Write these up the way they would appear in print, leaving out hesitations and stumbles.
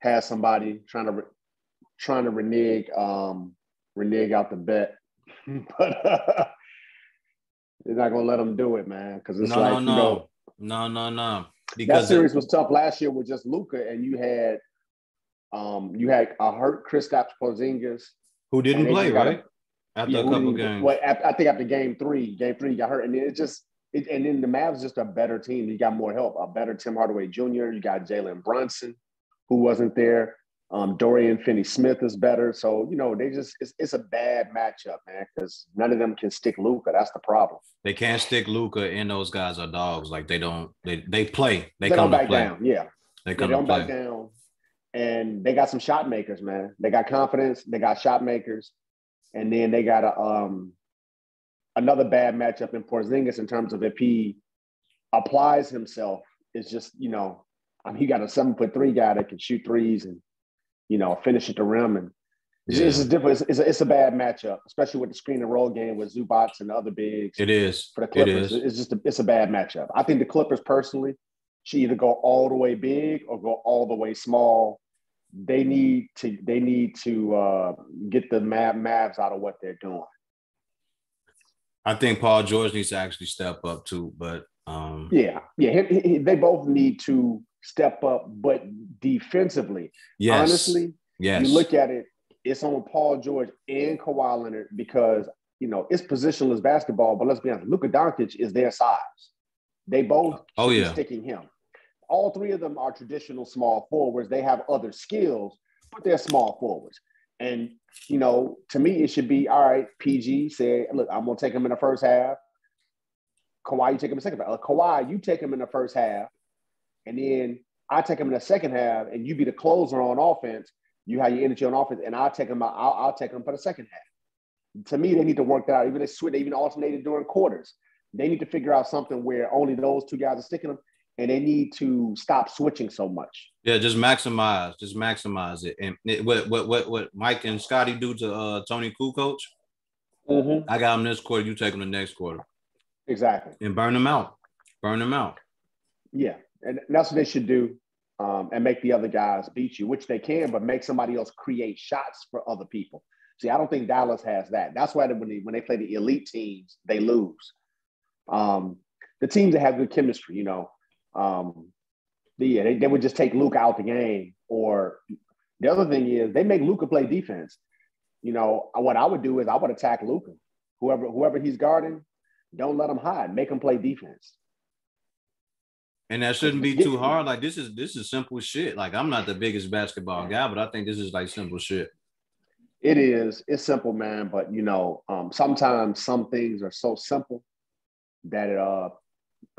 has somebody trying to renege out the bet, but they're not gonna let them do it, man. Because it's no. Because that series was tough last year with just Luka, and you had a hurt Kristaps Porzingis who didn't play, right? After a couple games. Well, I think after game three he got hurt, and and then the Mavs just a better team. You got more help, a better Tim Hardaway Jr. You got Jalen Brunson, who wasn't there. Dorian Finney-Smith is better. So, it's a bad matchup, man, because none of them can stick Luka. That's the problem. They can't stick Luka, and those guys are dogs. Like, they play. They come don't back play. Down. Yeah. They come back down. And they got some shot makers, man. They got confidence. They got shot makers. And then they got another bad matchup in Porzingis in terms of if he applies himself. It's just, he got a 7'3" guy that can shoot threes and, finish at the rim. And it's just different. It's a bad matchup, especially with the screen and roll game with Zubac and the other bigs. It is. For the Clippers. It's a bad matchup. I think the Clippers personally should either go all the way big or go all the way small. They need to get the Mavs out of what they're doing. I think Paul George needs to actually step up too, but they both need to step up, but defensively, honestly, you look at it, it's on Paul George and Kawhi Leonard because it's positionless basketball. But let's be honest, Luka Doncic is their size. They both should be sticking him. All three of them are traditional small forwards. They have other skills, but they're small forwards. And, to me, it should be, all right, PG said, look, I'm going to take him in the first half. Kawhi, you take him in the second half. Kawhi, you take him in the first half. And then I take him in the second half, and you be the closer on offense. You have your energy on offense, and I'll take him for the second half. To me, they need to work that out. They even alternated during quarters. They need to figure out something where only those two guys are sticking them. And they need to stop switching so much. Yeah, just maximize it. And what Mike and Scotty do to Tony Kukoc? I got him this quarter. You take him the next quarter. Exactly. And burn them out. Yeah, and that's what they should do, and make the other guys beat you, which they can, but make somebody else create shots for other people. See, I don't think Dallas has that. That's why when they play the elite teams, they lose. The teams that have good chemistry, they would just take Luka out the game. Or the other thing is they make Luka play defense. What I would do is I would attack Luka. Whoever he's guarding, don't let him hide. Make him play defense. And that shouldn't be too hard. Like this is simple shit. Like I'm not the biggest basketball guy, but I think this is like simple shit. It is. It's simple, man. But sometimes some things are so simple that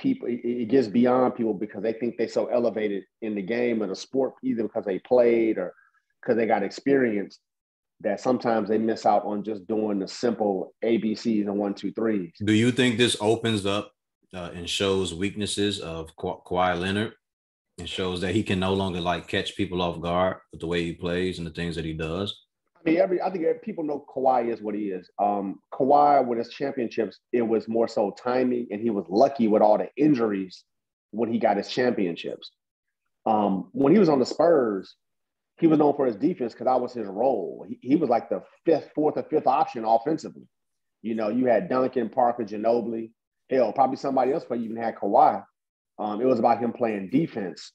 it gets beyond people because they think they're so elevated in the game or the sport, either because they played or because they got experience, that sometimes they miss out on just doing the simple ABCs and 1, 2, 3s. Do you think this opens up and shows weaknesses of Kawhi Leonard and shows that he can no longer like catch people off guard with the way he plays and the things that he does? I mean, I think people know Kawhi is what he is. Kawhi, with his championships, it was more so timing, and he was lucky with all the injuries when he got his championships. When he was on the Spurs, he was known for his defense because that was his role. He was like the fourth or fifth option offensively. You had Duncan, Parker, Ginobili. Hell, probably somebody else, but you even had Kawhi. It was about him playing defense.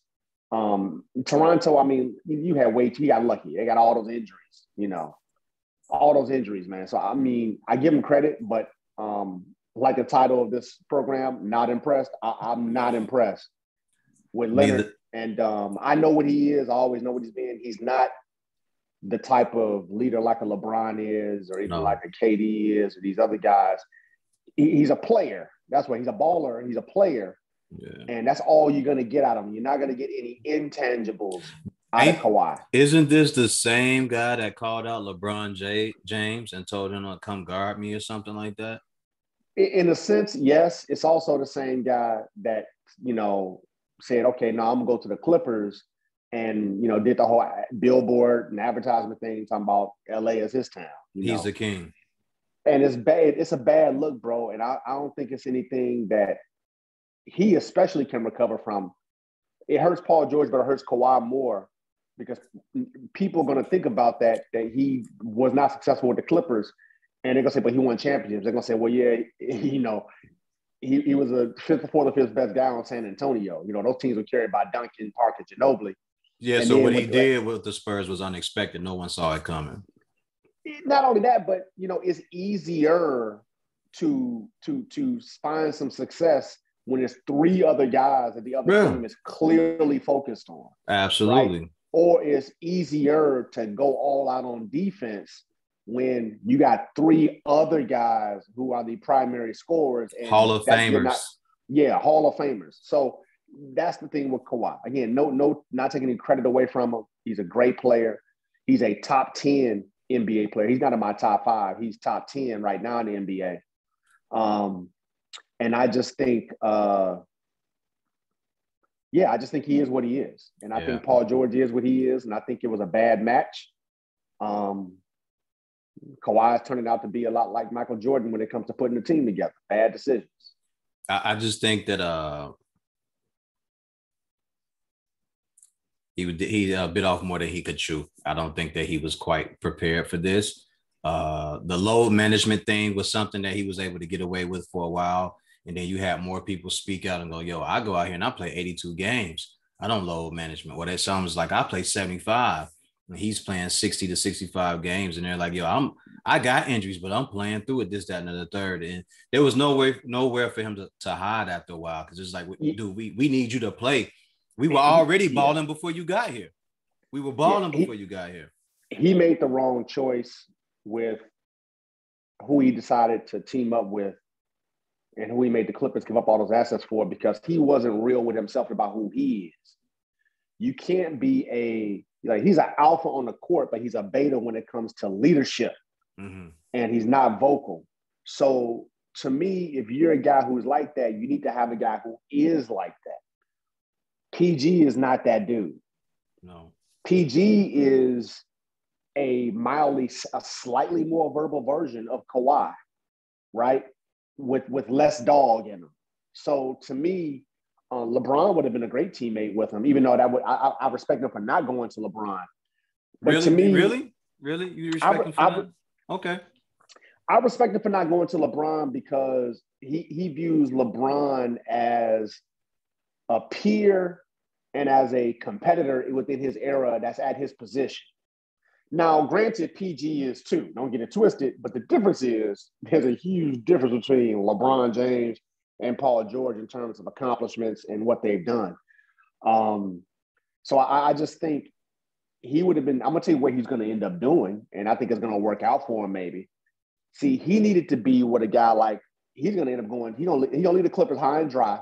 Toronto, I mean, you got lucky. They got all those injuries, all those injuries, man. So, I mean, I give him credit, but like the title of this program, not impressed. I'm not impressed with Leonard. And I know what he is. I always know what he's been. He's not the type of leader like a LeBron is or even like a KD is or these other guys. He's a player. That's why he's a baller. He's a player. Yeah. And that's all you're going to get out of him. You're not going to get any intangibles out of Kawhi. Isn't this the same guy that called out LeBron James and told him to come guard me or something like that? In a sense, yes. It's also the same guy that, said, okay, now I'm going to go to the Clippers and, did the whole billboard and advertisement thing talking about LA as his town. He's the king. And it's bad. It's a bad look, bro. And I don't think it's anything that he especially can recover from. It hurts Paul George, but it hurts Kawhi more because people are going to think about that he was not successful with the Clippers, and they're going to say, but he won championships. They're going to say, well, yeah, he was a fifth or fourth or fifth best guy on San Antonio. Those teams were carried by Duncan, Parker, Ginobili. Yeah, and so what he did with the Spurs was unexpected. No one saw it coming. Not only that, but it's easier to find some success when there's three other guys that the other team is clearly focused on. Absolutely. Right? Or it's easier to go all out on defense when you got three other guys who are the primary scorers. And Hall of Famers. Hall of Famers. So that's the thing with Kawhi. Again, not taking any credit away from him. He's a great player. He's a top 10 NBA player. He's not in my top 5. He's top 10 right now in the NBA. And I just think, I just think he is what he is. And I think Paul George is what he is. And I think it was a bad match. Kawhi is turning out to be a lot like Michael Jordan when it comes to putting the team together. Bad decisions. I just think that he bit off more than he could chew. I don't think that he was quite prepared for this. The load management thing was something that he was able to get away with for a while. And then you had more people speak out and go, yo, I go out here and I play 82 games. I don't load management. Well, that sounds like I play 75. And he's playing 60 to 65 games. And they're like, yo, I got injuries, but I'm playing through it, this, that, and the third. And there was nowhere for him to hide after a while. Because it's like, dude, we need you to play. We were already balling before you got here. We were balling before you got here. He made the wrong choice with who he decided to team up with and who he made the Clippers give up all those assets for, because he wasn't real with himself about who he is. You can't be he's an alpha on the court, but he's a beta when it comes to leadership. Mm-hmm. And he's not vocal. So to me, if you're a guy who's like that, you need to have a guy who is like that. PG is not that dude. No. PG is a slightly more verbal version of Kawhi, right? With less dog in him. So to me, LeBron would have been a great teammate with him, even though I respect him for not going to LeBron. But really? To me, really? You respect him for that? Okay. I respect him for not going to LeBron because he views LeBron as a peer and as a competitor within his era that's at his position. Now, granted, PG is too. Don't get it twisted, but the difference is there's a huge difference between LeBron James and Paul George in terms of accomplishments and what they've done. So I just think he would have been, I'm going to tell you what he's going to end up doing, and I think it's going to work out for him maybe. See, he needed to be with a guy like, he's going to end up going, he's going to leave the Clippers high and dry,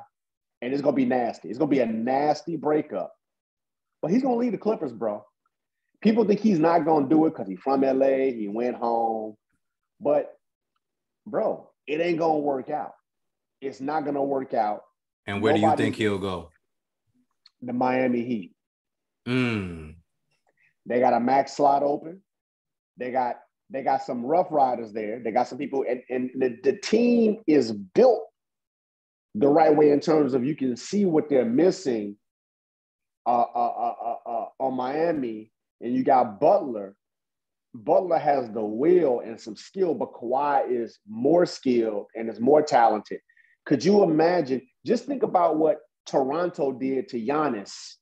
and it's going to be nasty. It's going to be a nasty breakup. But he's going to leave the Clippers, bro. People think he's not going to do it because he's from LA, he went home. But, bro, it ain't going to work out. It's not going to work out. And where do you think he'll go? The Miami Heat. They got a max slot open. They got some rough riders there. They got some people, and the team is built the right way in terms of you can see what they're missing on Miami. And you got Butler. Butler has the will and some skill, but Kawhi is more skilled and is more talented. Could you imagine? Just think about what Toronto did to Giannis,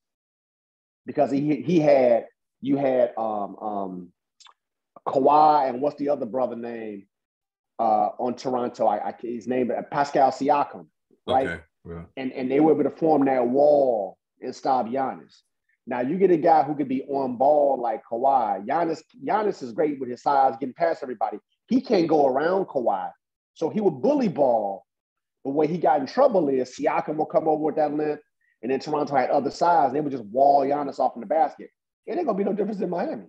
because you had Kawhi and what's the other brother name on Toronto? His name Pascal Siakam, right? Okay. Yeah. And they were able to form that wall and stop Giannis. Now you get a guy who could be on ball like Kawhi. Giannis is great with his size, getting past everybody. He can't go around Kawhi, so he would bully ball. But where he got in trouble is Siakam will come over with that length, and then Toronto had other size, and they would just wall Giannis off in the basket. It ain't gonna be no difference in Miami.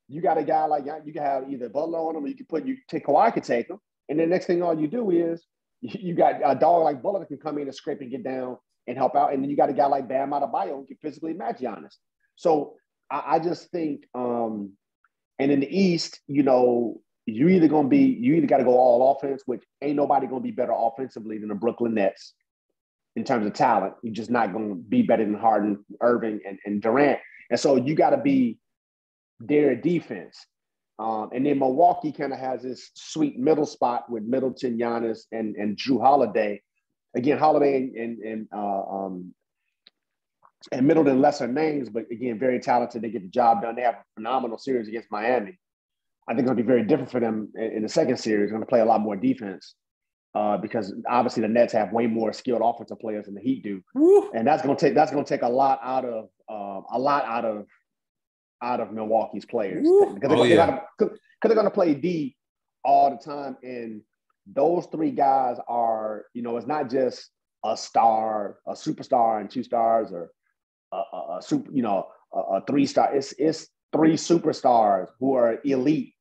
You got a guy like you can have either Butler on him, or Kawhi could take him, and then next thing all you do is you got a dog like Butler that can come in and scrape and get down and help out, and then you got a guy like Bam Adebayo who can physically match Giannis. So I just think, and in the East, you either got to go all offense, which ain't nobody gonna be better offensively than the Brooklyn Nets in terms of talent. You're just not gonna be better than Harden, Irving, and Durant. And so you got to be their defense. And then Milwaukee kind of has this sweet middle spot with Middleton, Giannis, and Jrue Holiday. Again, Holiday and Middleton lesser names, but again, very talented. They get the job done. They have a phenomenal series against Miami. I think it's going to be very different for them in the second series. They're going to play a lot more defense because obviously the Nets have way more skilled offensive players than the Heat do, and that's going to take a lot out of Milwaukee's players because they're going to play D all the time, and those three guys are, it's not just a star, a superstar, and two stars, or a 3-star. It's three superstars who are elite,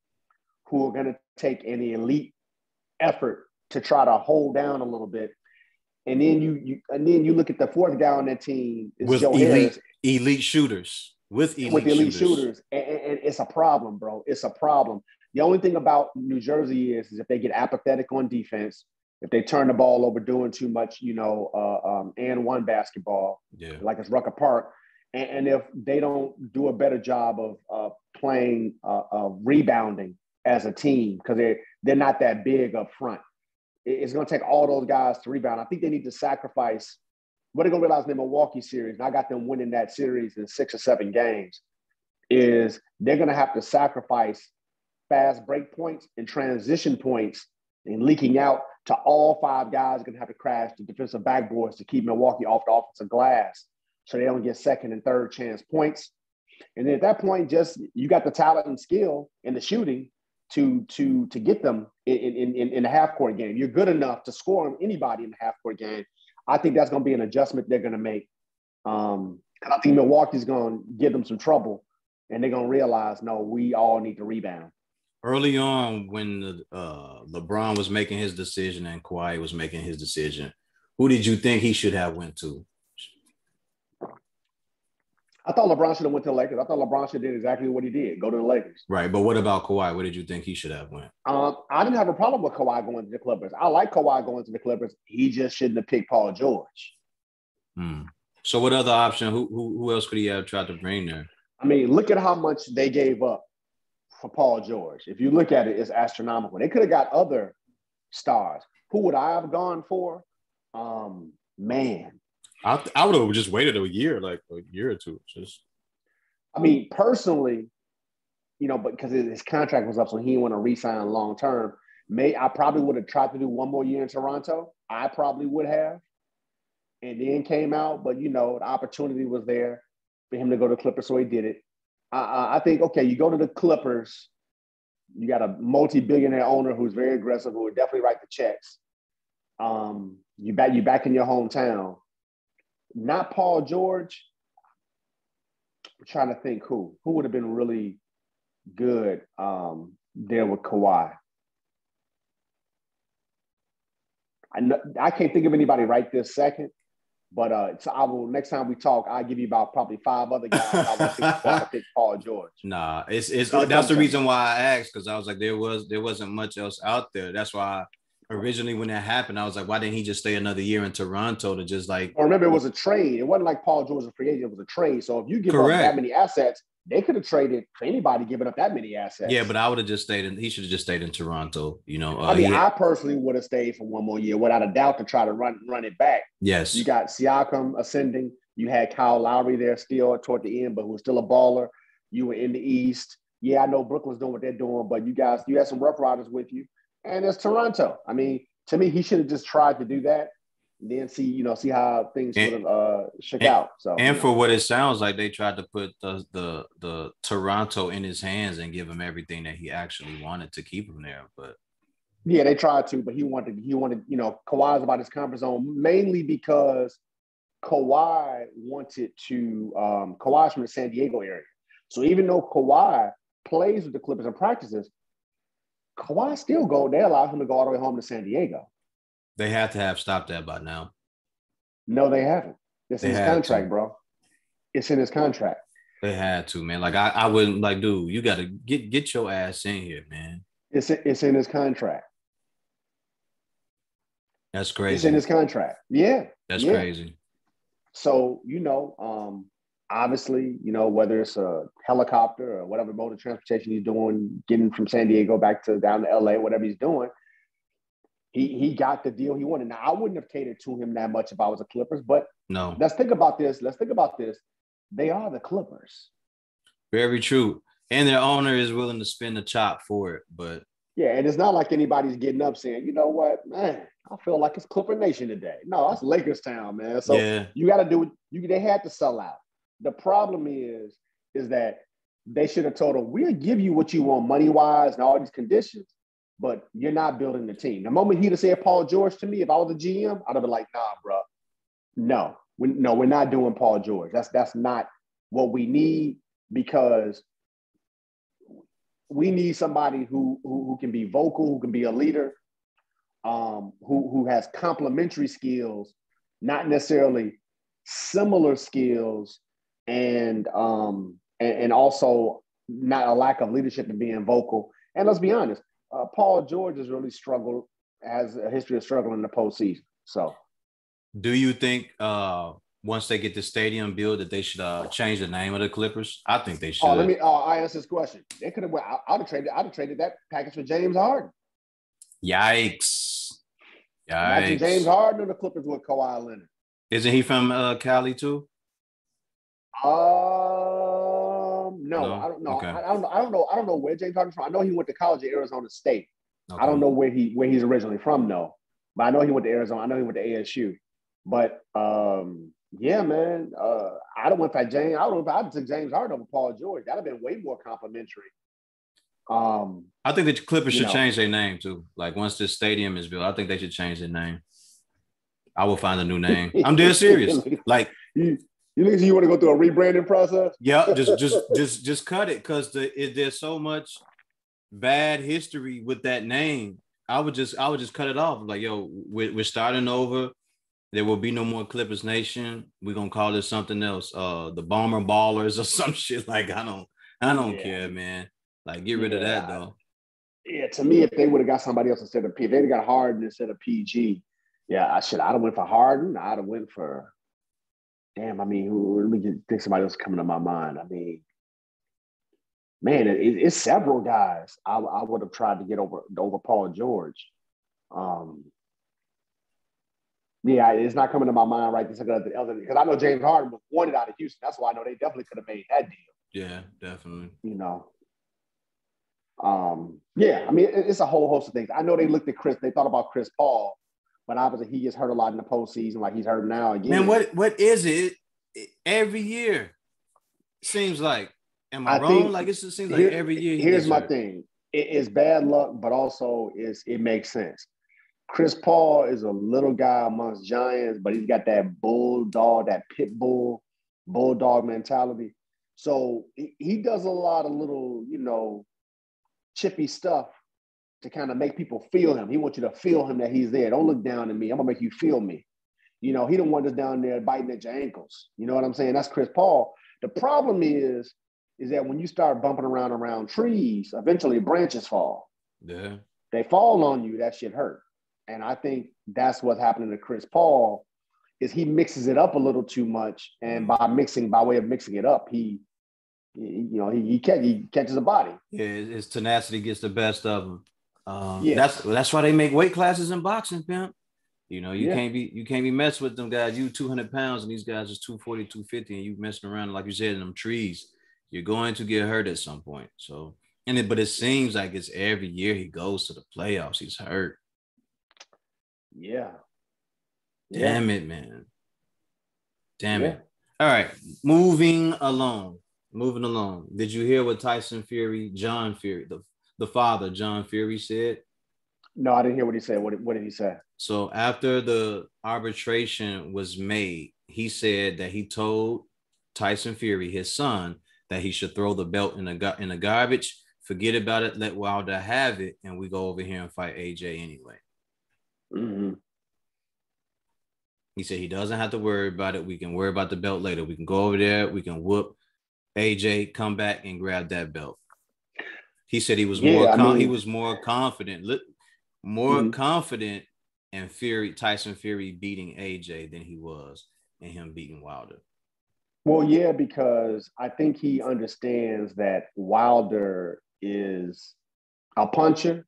who are going to take an elite effort to try to hold down a little bit. And then you look at the fourth guy on that team is with Joe Harris. elite shooters. With elite shooters. And it's a problem, bro. It's a problem. The only thing about New Jersey is if they get apathetic on defense, if they turn the ball over doing too much, and one basketball, like it's Rucker Park, and if they don't do a better job of playing rebounding as a team, because they're not that big up front, it's going to take all those guys to rebound. I think they need to sacrifice. What they're going to realize in the Milwaukee series, and I got them winning that series in 6 or 7 games, is they're going to have to sacrifice fast break points and transition points and leaking out to all 5 guys are going to have to crash the defensive backboards to keep Milwaukee off the offensive glass so they don't get second and third chance points. And then at that point, just you got the talent and skill and the shooting to get them in the half-court game. You're good enough to score on anybody in the half-court game. I think that's going to be an adjustment they're going to make. And I think Milwaukee's going to give them some trouble, and they're going to realize, no, we all need to rebound. Early on, when LeBron was making his decision and Kawhi was making his decision, who did you think he should have went to? I thought LeBron should have went to the Lakers. I thought LeBron should have did exactly what he did, go to the Lakers. Right, but what about Kawhi? What did you think he should have went? I didn't have a problem with Kawhi going to the Clippers. I like Kawhi going to the Clippers. He just shouldn't have picked Paul George. So what other option? Who else could he have tried to bring there? I mean, look at how much they gave up for Paul George. If you look at it, it's astronomical. They could have got other stars. Who would I have gone for? Man. I would have just waited a year or two. I mean, personally, but because his contract was up, so he didn't want to re-sign long term. I probably would have tried to do one more year in Toronto. I probably would have, and then came out. But the opportunity was there for him to go to the Clippers, so he did it. I think, okay, you go to the Clippers, you got a multi-billionaire owner who's very aggressive, who would definitely write the checks. You back in your hometown. Not Paul George. I'm trying to think who would have been really good there with Kawhi. I can't think of anybody right this second, but so I will. Next time we talk, I'll give you about probably 5 other guys. I would pick Paul George. Nah, it's that's the reason why I asked, because I was like, there wasn't much else out there. That's why originally when that happened, I was like, why didn't he just stay another year in Toronto to just like? Or remember, it was a trade. It wasn't like Paul George was a free agent. It was a trade. So if you give up that many assets, they could have traded for anybody giving up that many assets. Yeah, but I would have just stayed he should have just stayed in Toronto. I personally would have stayed for one more year without a doubt to try to run it back. Yes. You got Siakam ascending. You had Kyle Lowry there still toward the end, but who was still a baller. You were in the East. Yeah, I know Brooklyn's doing what they're doing, but you had some Rough Riders with you. And it's Toronto. I mean, to me, he should have just tried to do that, and then see how things would have shook out. So, for what it sounds like, they tried to put the Toronto in his hands and give him everything that he actually wanted to keep him there. But yeah, they tried to, but he wanted. Kawhi's about his comfort zone mainly because Kawhi wanted to. Kawhi's from the San Diego area, so even though Kawhi plays with the Clippers and practices, Kawhi still go. They allow him to go all the way home to San Diego. They had to have stopped that by now. No, they haven't. It's in his contract, bro. It's in his contract. They had to, man. Like I wouldn't dude. You got to get your ass in here, man. It's in his contract. That's crazy. It's in his contract. Yeah, that's crazy. So obviously, whether it's a helicopter or whatever mode of transportation he's doing, getting from San Diego back to down to LA, whatever he's doing, he got the deal he wanted. Now, I wouldn't have catered to him that much if I was the Clippers, but No. Let's think about this. They are the Clippers. Very true. And their owner is willing to spend the chop for it. But yeah, and it's not like anybody's getting up saying, you know what, man, I feel like it's Clipper Nation today. No, it's Lakers town, man. So you got to do it. They had to sell out. The problem is that they should have told him, we'll give you what you want money-wise and all these conditions, but you're not building the team. The moment he'd have said Paul George to me, if I was a GM, I'd have been like, nah, bro. No, we're not doing Paul George. That's not what we need, because we need somebody who can be vocal, who can be a leader, who has complementary skills, not necessarily similar skills, and also not a lack of leadership and being vocal. And let's be honest, Paul George has really struggled, has a history of struggling in the postseason. So, do you think once they get the stadium built that they should change the name of the Clippers? I think they should. I answer this question. They could have. I'd have traded that package for James Harden. Yikes! Imagine James Harden and the Clippers with Kawhi Leonard. Isn't he from Cali too? No, I don't know. Okay. I don't know where James Harden's from. I know he went to college at Arizona State. Okay. I don't know where he's originally from though. But I know he went to Arizona. I know he went to ASU. But yeah, man. I'd have went for James. I'd took James Harden over Paul George. That'd have been way more complimentary. I think the Clippers should change their name too. Like once this stadium is built, I think they should change their name. I will find a new name. I'm dead serious. Like you want to go through a rebranding process? Yeah, just cut it, because there's so much bad history with that name. I would just cut it off. Like, yo, we're starting over. There will be no more Clippers Nation. We're gonna call this something else. The Bomber Ballers or some shit. Like, I don't care, man. Like, get rid of that though. Yeah, to me, if they would have got somebody else instead of P, if they'd have got Harden instead of PG, yeah, I'd have went for Harden. I'd have went for. Damn, I mean, let me think somebody else coming to my mind. I mean, man, it's several guys I would have tried to get over Paul George. Yeah, it's not coming to my mind right this second, because I know James Harden was wanted out of Houston. That's why I know they definitely could have made that deal. Yeah, definitely. Yeah, I mean, it's a whole host of things. I know they looked at Chris. They thought about Chris Paul, but obviously he gets hurt a lot in the postseason, like he's hurt now again. Man, what is it? Every year, seems like. Am I wrong? Like it seems like every year. Here's my thing: it's bad luck, but also it makes sense. Chris Paul is a little guy amongst giants, but he's got that bulldog, that pit bull, bulldog mentality. So he does a lot of little, chippy stuff to kind of make people feel him. He wants you to feel him that he's there. Don't look down at me. I'm gonna make you feel me. He don't want us down there biting at your ankles. You know what I'm saying? That's Chris Paul. The problem is that when you start bumping around trees, eventually branches fall. Yeah. They fall on you, that shit hurt. And I think that's what's happening to Chris Paul, is he mixes it up a little too much. And by way of mixing it up, he catches a body. Yeah, his tenacity gets the best of him. That's why they make weight classes in boxing, pimp. You can't be messing with them guys. You 200 pounds and these guys is 240, 250, and you messing around, like you said, in them trees. You're going to get hurt at some point. So, but it seems like it's every year he goes to the playoffs, he's hurt. Yeah. Damn it, man. Damn it. All right, moving along. Did you hear what Tyson Fury, John Fury, the father, John Fury, said? No, I didn't hear what he said. What did he say? So after the arbitration was made, he said that he told Tyson Fury, his son, that he should throw the belt in the garbage, forget about it, let Wilder have it, and we go over here and fight AJ anyway. Mm-hmm. He said he doesn't have to worry about it. We can worry about the belt later. We can go over there. We can whoop AJ, come back and grab that belt. He said he was more confident, confident in Tyson Fury beating AJ than he was in him beating Wilder. Well, yeah, because I think he understands that Wilder is a puncher,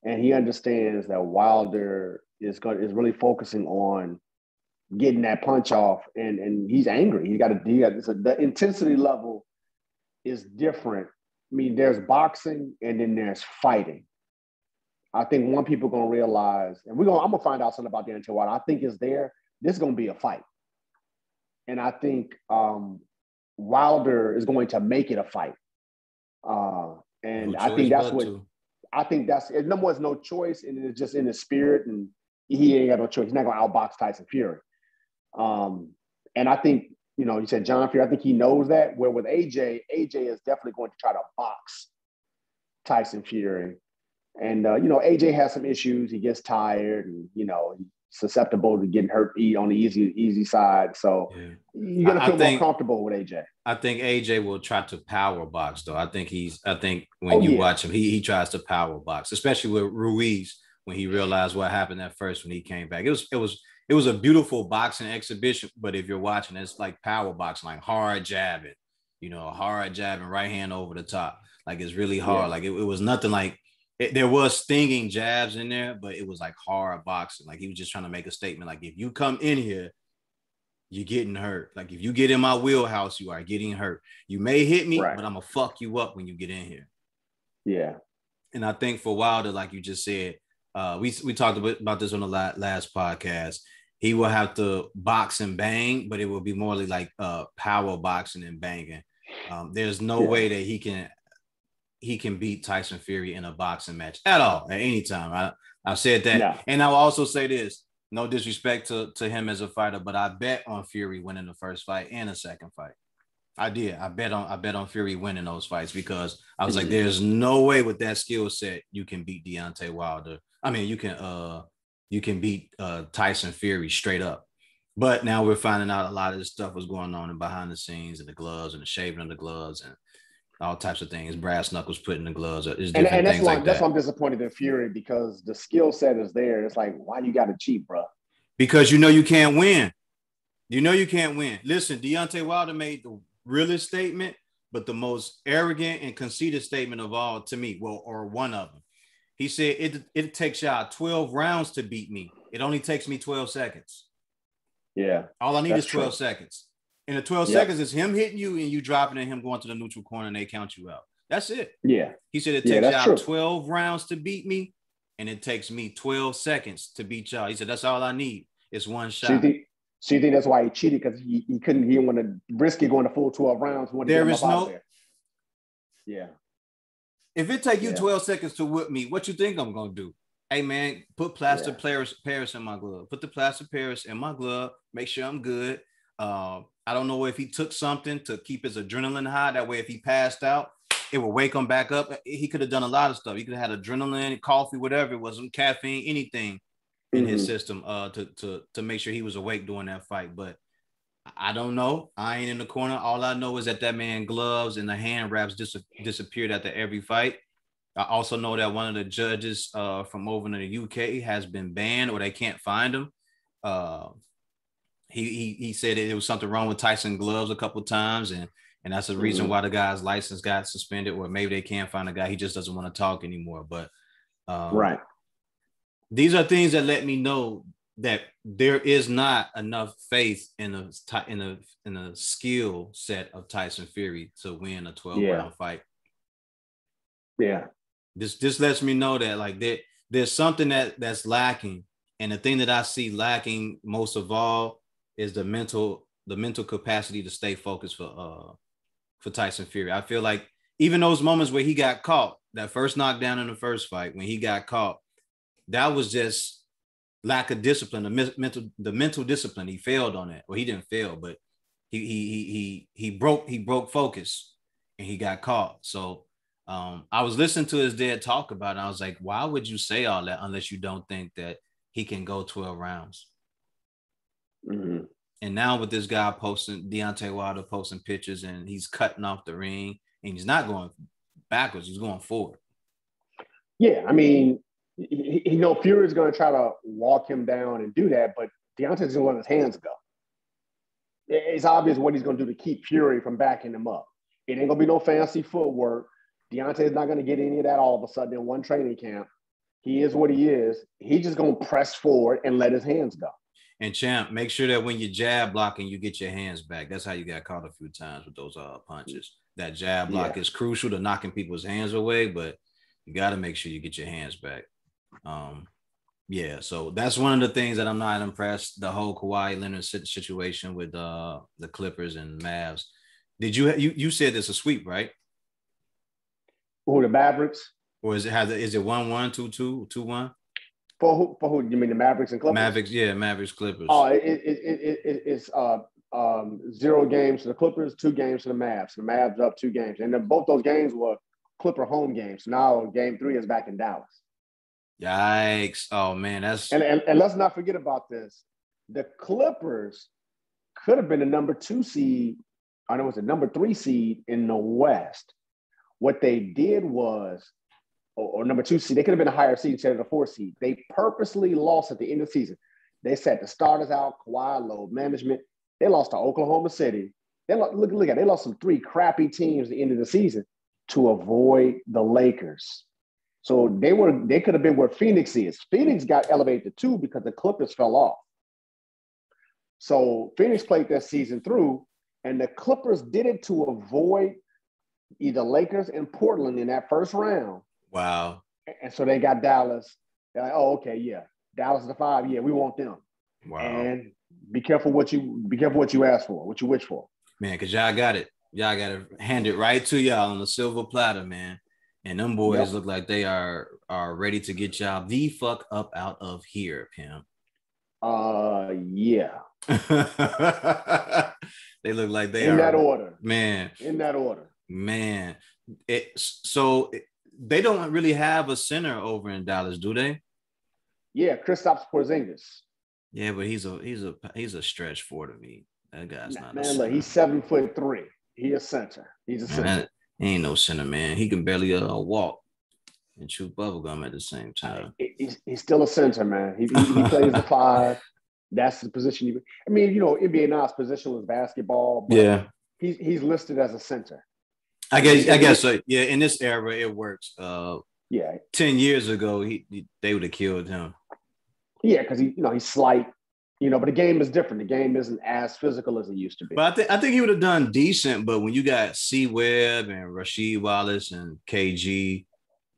and he understands that Wilder is really focusing on getting that punch off, and he's angry. The intensity level is different. I mean, there's boxing and then there's fighting. I think one people gonna realize, and I'm gonna find out something about Deontay Wilder. I think is there. This is gonna be a fight, and I think Wilder is going to make it a fight. And No I think choice that's but what to. I think that's it. Number one's no choice, and it's just in his spirit, and he ain't got no choice. He's not gonna outbox Tyson Fury. And I think, you said John Fury, I think he knows that. Where with AJ is definitely going to try to box Tyson Fury. And, AJ has some issues. He gets tired and, he's susceptible to getting hurt on the easy side. So Yeah. you're going to feel more think comfortable with AJ. I think AJ will try to power box though. I think when you watch him, he tries to power box, especially with Ruiz when he realized what happened at first when he came back. It was a beautiful boxing exhibition, but if you're watching, it's like power boxing, like hard jabbing, right hand over the top. Like it's really hard. Yeah. Like it was nothing like there was stinging jabs in there, but it was like hard boxing. Like he was just trying to make a statement. Like if you come in here, you're getting hurt. Like if you get in my wheelhouse, you are getting hurt. You may hit me, but I'm gonna fuck you up when you get in here. Yeah. And I think for Wilder, like you just said, we talked about this on the last podcast. He will have to box and bang, but it will be more like power boxing and banging. There's no way that he can beat Tyson Fury in a boxing match at all at any time. I've said that, and I'll also say this. No disrespect to him as a fighter, but I bet on Fury winning the first fight and the second fight. I did. I bet on Fury winning those fights because I was like, there's no way with that skill set you can beat Deontay Wilder. I mean, you can beat Tyson Fury straight up. But now we're finding out a lot of this stuff was going on behind the scenes and the gloves and the shaving of the gloves and all types of things. Brass knuckles put in the gloves. And that's why I'm disappointed in Fury because the skill set is there. It's like, why you got to cheat, bro? Because you can't win. You can't win. Listen, Deontay Wilder made the realest statement, but the most arrogant and conceited statement of all to me, or one of them. He said, it takes y'all 12 rounds to beat me. It only takes me 12 seconds. Yeah. All I need is 12 seconds. And the 12 seconds is him hitting you and you dropping and him going to the neutral corner and they count you out. That's it. Yeah. He said it takes y'all 12 rounds to beat me and it takes me 12 seconds to beat y'all. He said, that's all I need. It's one shot. So you think that's why he cheated because he didn't want to risk it going the full 12 rounds. There is no. Yeah. If it take you 12 seconds to whip me, what you think I'm going to do? Hey, man, put plaster Paris in my glove. Put the plaster Paris in my glove. Make sure I'm good. I don't know if he took something to keep his adrenaline high. That way, if he passed out, it would wake him back up. He could have done a lot of stuff. He could have had adrenaline, coffee, whatever it was, some caffeine, anything in his system to make sure he was awake during that fight. But I don't know. I ain't in the corner. All I know is that man gloves and the hand wraps disappeared after every fight. I also know that one of the judges from over in the UK has been banned or they can't find him. He said that there was something wrong with Tyson gloves a couple of times, and that's the reason why the guy's license got suspended, or maybe they can't find a guy. He just doesn't want to talk anymore. But these are things that let me know that there is not enough faith in the skill set of Tyson Fury to win a 12-round fight. Yeah. This lets me know that like there's something that's lacking, and the thing that I see lacking most of all is the mental capacity to stay focused for Tyson Fury. I feel like even those moments where he got caught, that first knockdown in the first fight, when he got caught, that was just lack of discipline, the mental discipline. He failed on that. Well, he didn't fail, but he broke focus and he got caught. So I was listening to his dad talk about it. And I was like, why would you say all that unless you don't think that he can go 12 rounds? Mm-hmm. And now with this guy Deontay Wilder posting pictures and he's cutting off the ring and he's not going backwards, he's going forward. Yeah, I mean, Fury is going to try to walk him down and do that, but Deontay's going to let his hands go. It's obvious what he's going to do to keep Fury from backing him up. It ain't going to be no fancy footwork. Deontay's not going to get any of that all of a sudden in one training camp. He is what he is. He's just going to press forward and let his hands go. And champ, make sure that when you jab blocking, you get your hands back. That's how you got caught a few times with those punches. That jab block is crucial to knocking people's hands away, but you got to make sure you get your hands back. So that's one of the things that I'm not impressed. The whole Kawhi Leonard situation with the Clippers and Mavs. Did you said it's a sweep, right? Who, the Mavericks? Or is it 1-1, 2-2, 2-1? For who? You mean the Mavericks and Clippers? Mavericks, Clippers. Oh, it's 0 games to the Clippers, 2 games to the Mavs. The Mavs up 2 games. And then both those games were Clipper home games. Now game 3 is back in Dallas. Yikes. Oh, man. And let's not forget about this. The Clippers could have been the number 2 seed. I know it's a number 3 seed in the West. What they did was, or number 2 seed, they could have been a higher seed instead of the 4 seed. They purposely lost at the end of the season. They set the starters out, Kawhi, load management. They lost to Oklahoma City. They lost some 3 crappy teams at the end of the season to avoid the Lakers. So they could have been where Phoenix is. Phoenix got elevated to 2 because the Clippers fell off. So Phoenix played their season through, and the Clippers did it to avoid either Lakers and Portland in that first round. Wow. And so they got Dallas. They're like, oh, okay, yeah. Dallas is the 5. Yeah, we want them. Wow. And be careful what you ask for, what you wish for. Man, because y'all got it. Y'all got to hand it right to y'all on the silver platter, man. And them boys look like they are ready to get y'all the fuck up out of here, Pimp. Yeah. They look like they in are. that order. Man. In that order. Man. They don't really have a center over in Dallas, do they? Yeah, Kristaps Porzingis. Yeah, but he's a stretch 4 to me. That guy's not a man. center. Look, he's 7'3". He a center. He's a center. Man, he ain't no center, man. He can barely walk and chew bubblegum at the same time. He's still a center, man. He plays the 5. That's the position. NBA Now's position was basketball. But yeah. He's listed as a center. I guess so. Yeah, in this era, it works. 10 years ago, they would have killed him. Yeah, because he's slight. But the game is different. The game isn't as physical as it used to be. But I think he would have done decent. But when you got C. Webb and Rasheed Wallace and KG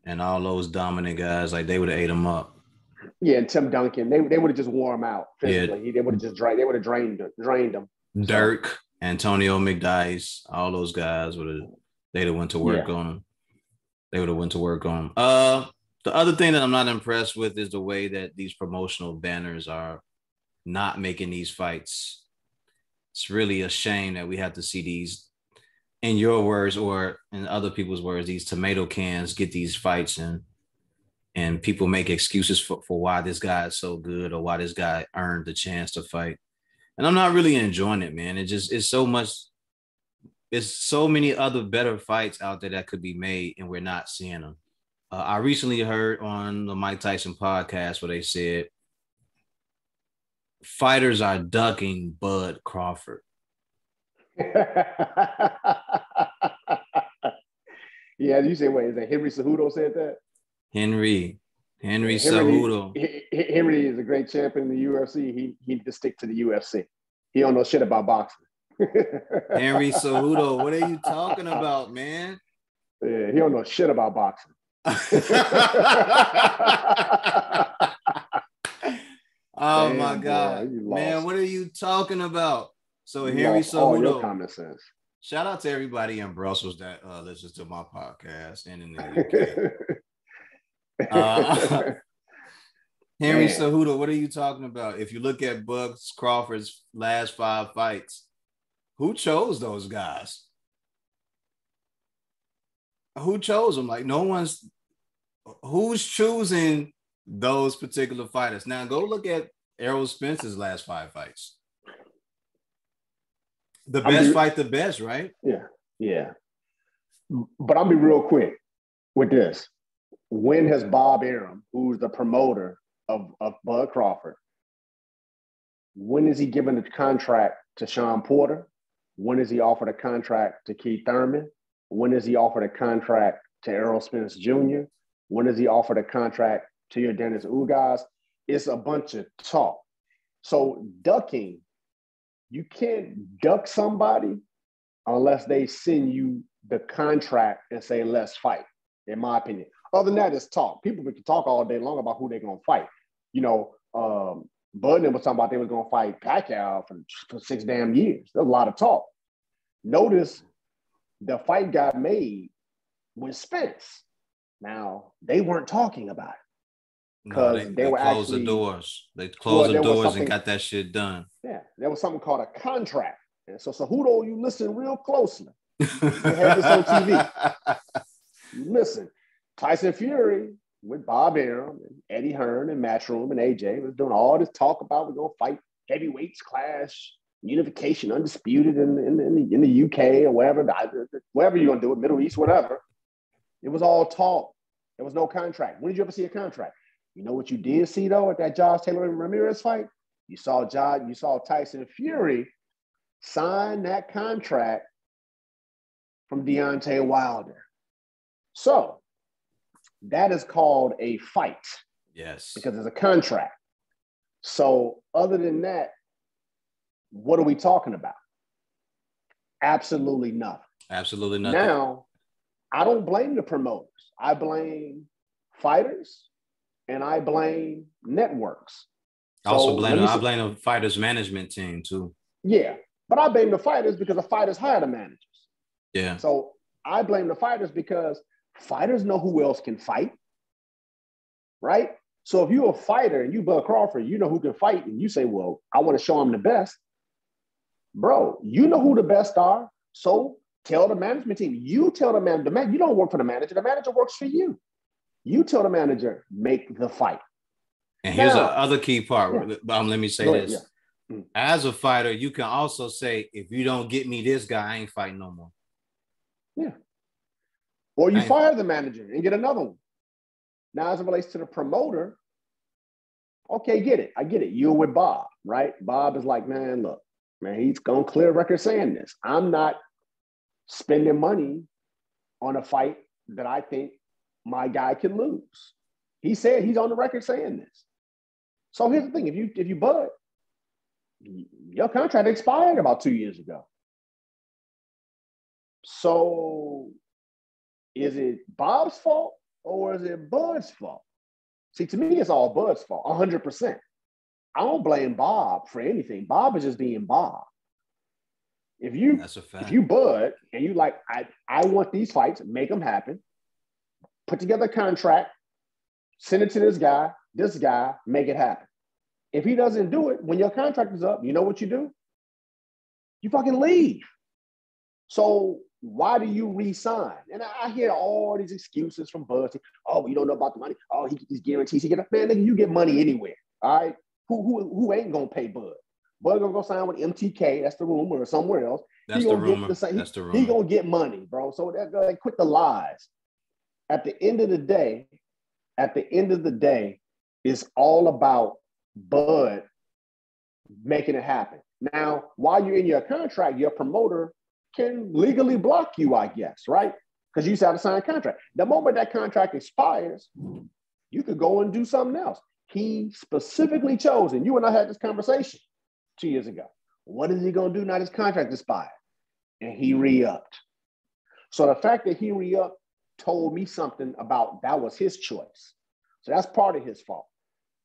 and all those dominant guys, like they would have ate him up. Yeah, and Tim Duncan, they would have just wore him out physically. Yeah. They would have just drained him. Dirk, Antonio McDyess, all those guys they'd have went to work on him. They would have went to work on him. The other thing that I'm not impressed with is the way that these promotional banners are not making these fights. It's really a shame that we have to see these, in your words or in other people's words, these tomato cans get these fights in, and people make excuses for why this guy is so good or why this guy earned the chance to fight. And I'm not really enjoying it, man. It's so many other better fights out there that could be made, and we're not seeing them. I recently heard on the Mike Tyson podcast where they said fighters are ducking Bud Crawford. Yeah, you say, wait, is that Henry Cejudo said that? Henry Cejudo. Henry is a great champion in the UFC. He needs to stick to the UFC. He don't know shit about boxing. Henry Cejudo, what are you talking about, man? Yeah, he don't know shit about boxing. Oh, my God. Man, what are you talking about? So Henry Cejudo. All your common sense. Shout out to everybody in Brussels that listens to my podcast and in the UK. Henry Cejudo, what are you talking about? If you look at Bud Crawford's last 5 fights, who chose those guys? Who chose them? Like, who's choosing those particular fighters? Now, go look at Errol Spence's last 5 fights. The best fight the best, right? Yeah. But I'll be real quick with this. When has Bob Arum, who's the promoter of Bud Crawford, when is he given the contract to Sean Porter? When is he offered a contract to Keith Thurman? When is he offered a contract to Errol Spence Jr.? When is he offered a contract to your Dennis Ugas? It's a bunch of talk. So ducking, you can't duck somebody unless they send you the contract and say, let's fight, in my opinion. Other than that, it's talk. People can talk all day long about who they're going to fight. You know, Budden was talking about they were going to fight Pacquiao for 6 damn years. There's a lot of talk. Notice the fight got made with Spence. Now, they weren't talking about it. No, they were closed actually the doors. They closed the doors and got that shit done. Yeah, there was something called a contract. And so Cejudo, you listen real closely. You had this on TV. You listen. Tyson Fury with Bob Arum and Eddie Hearn and Matchroom and AJ was doing all this talk about we're going to fight heavyweights clash, unification, undisputed in the UK or wherever you're going to do it, Middle East, whatever. It was all talk. There was no contract. When did you ever see a contract? You know what you did see, though, at that Josh Taylor and Ramirez fight? You saw Tyson Fury sign that contract from Deontay Wilder. So that is called a fight. Yes. Because it's a contract. So other than that, what are we talking about? Absolutely nothing. Absolutely nothing. Now, I don't blame the promoters. I blame fighters and I blame networks. I blame the fighters management team too. Yeah, but I blame the fighters because the fighters hire the managers. Yeah. So I blame the fighters because fighters know who else can fight, right? So if you're a fighter and you Bud Crawford, you know who can fight, and you say, well, I want to show them the best. Bro, you know who the best are. So tell the management team. You tell the man, you don't work for the manager works for you. You tell the manager, make the fight. And here's the other key part. Yeah. Let me say this. Yeah. As a fighter, you can also say, if you don't get me this guy, I ain't fighting no more. Yeah. Or you fire the manager and get another one. Now, as it relates to the promoter, okay, get it. I get it. You're with Bob, right? Bob is like, man, look, man, he's going to clear record saying this. I'm not spending money on a fight that I think my guy can lose. He said he's on the record saying this. So here's the thing. If you Bud, your contract expired about 2 years ago. So is it Bob's fault or is it Bud's fault? See, to me, it's all Bud's fault, 100%. I don't blame Bob for anything. Bob is just being Bob. If you Bud and you like, I want these fights, make them happen, put together a contract, send it to this guy, make it happen. If he doesn't do it, when your contract is up, you know what you do? You fucking leave. So why do you re-sign? And I hear all these excuses from Bud. Oh, you don't know about the money. Oh, he gets these guarantees. Man, nigga, you get money anywhere. All right? Who ain't gonna pay Bud? Bud gonna go sign with MTK. That's the rumor, or somewhere else. That's the rumor. He gonna get money, bro. So quit the lies. At the end of the day, it's all about Bud making it happen. Now, while you're in your contract, your promoter can legally block you, I guess, right? Because you have to sign a contract. The moment that contract expires, you could go and do something else. He specifically chose, and you and I had this conversation 2 years ago. What is he going to do now his contract expired? And he re-upped. So the fact that he re-upped told me something about that was his choice. So that's part of his fault.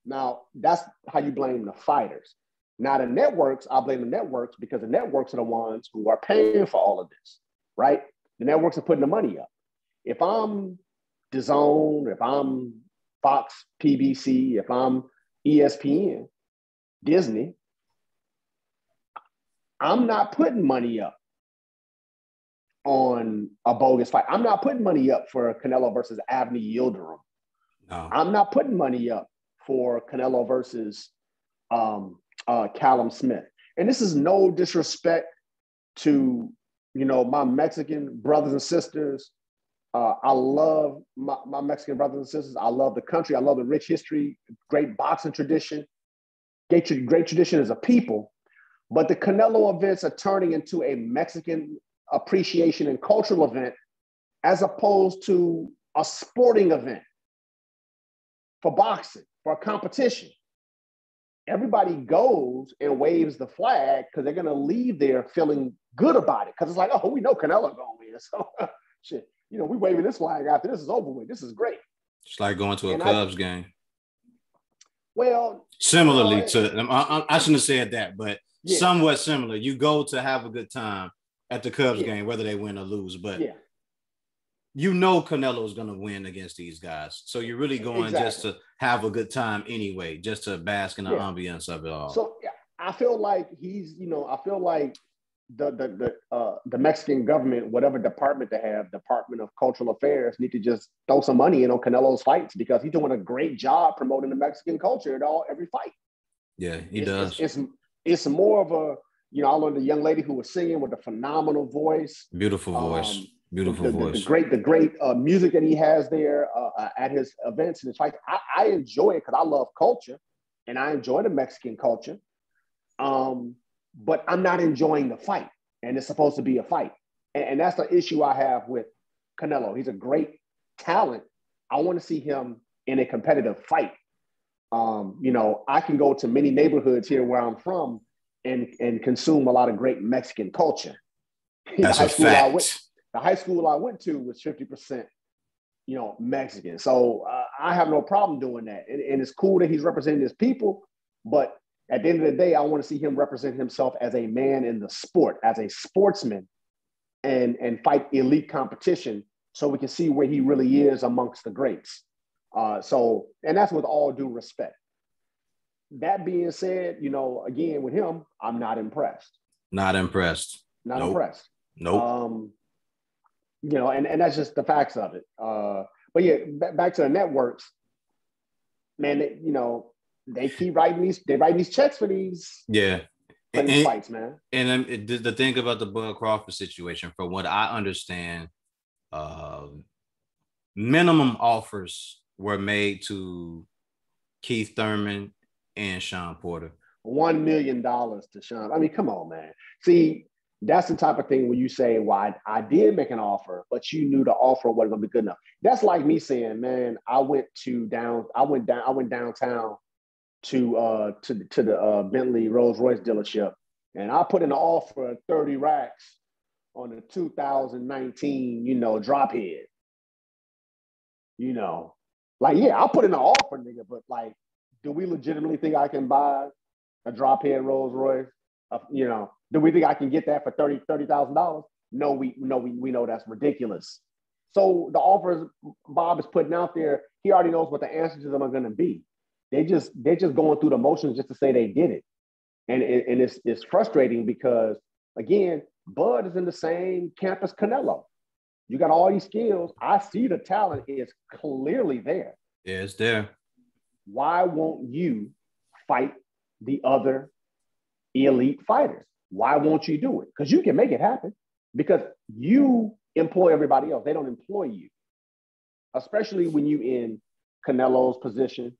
Now, that's how you blame the fighters. Now, the networks, I blame the networks because the networks are the ones who are paying for all of this, right? The networks are putting the money up. If I'm DAZN, if I'm Fox, PBC, if I'm ESPN, Disney, I'm not putting money up on a bogus fight. I'm not putting money up for Canelo versus Avni Yildirim. No. I'm not putting money up for Canelo versus Callum Smith. And this is no disrespect to, my Mexican brothers and sisters. I love my Mexican brothers and sisters. I love the country. I love the rich history, great boxing tradition, great tradition as a people. But the Canelo events are turning into a Mexican appreciation and cultural event as opposed to a sporting event for boxing, for a competition. Everybody goes and waves the flag because they're going to leave there feeling good about it. Because it's like, oh, we know Canelo going to win. So, shit, you know, we waving this flag after this is over with. This is great. It's like going to a Cubs game. Well, similarly I shouldn't have said that, but somewhat similar. You go to have a good time at the Cubs game, whether they win or lose, but you know Canelo's going to win against these guys. So you're really going just to have a good time anyway, just to bask in the ambience of it all. So I feel like I feel like the Mexican government, whatever department they have, Department of Cultural Affairs, need to just throw some money in on Canelo's fights because he's doing a great job promoting the Mexican culture at every fight. Yeah, he does. It's more of a, I learned a young lady who was singing with a phenomenal voice. Beautiful voice. Beautiful voice. The great music that he has there at his events and his fights. I enjoy it because I love culture and I enjoy the Mexican culture. But I'm not enjoying the fight, and it's supposed to be a fight. And that's the issue I have with Canelo. He's a great talent. I want to see him in a competitive fight. I can go to many neighborhoods here where I'm from and consume a lot of great Mexican culture. That's a fact. The high school I went to was 50%, Mexican. So I have no problem doing that. And it's cool that he's representing his people, but at the end of the day, I want to see him represent himself as a man in the sport, as a sportsman, and fight elite competition so we can see where he really is amongst the greats. And that's with all due respect. That being said, again, with him, I'm not impressed. Not impressed. Not impressed. Nope. And that's just the facts of it. But yeah, back to the networks, man, they keep writing these checks for these fights, man. And the thing about the Bud Crawford situation, from what I understand, minimum offers were made to Keith Thurman and Sean Porter. $1 million to Sean. I mean, come on, man. See, that's the type of thing where you say, well, I did make an offer, but you knew the offer wasn't going to be good enough. That's like me saying, man, I went downtown to the Bentley Rolls Royce dealership, and I put in an offer of 30 racks on the 2019, drop head. I'll put in an offer, nigga, but like, do we legitimately think I can buy a drop head Rolls Royce? Do we think I can get that for $30,000? No, we know that's ridiculous. So the offers Bob is putting out there, he already knows what the answers to them are going to be. They're just going through the motions just to say they did it. And it's frustrating because, again, Bud is in the same camp as Canelo. You got all these skills. I see the talent is clearly there. Yeah, it's there. Why won't you fight the other elite fighters? Why won't you do it? Because you can make it happen. Because you employ everybody else. They don't employ you. Especially when you in Canelo's position.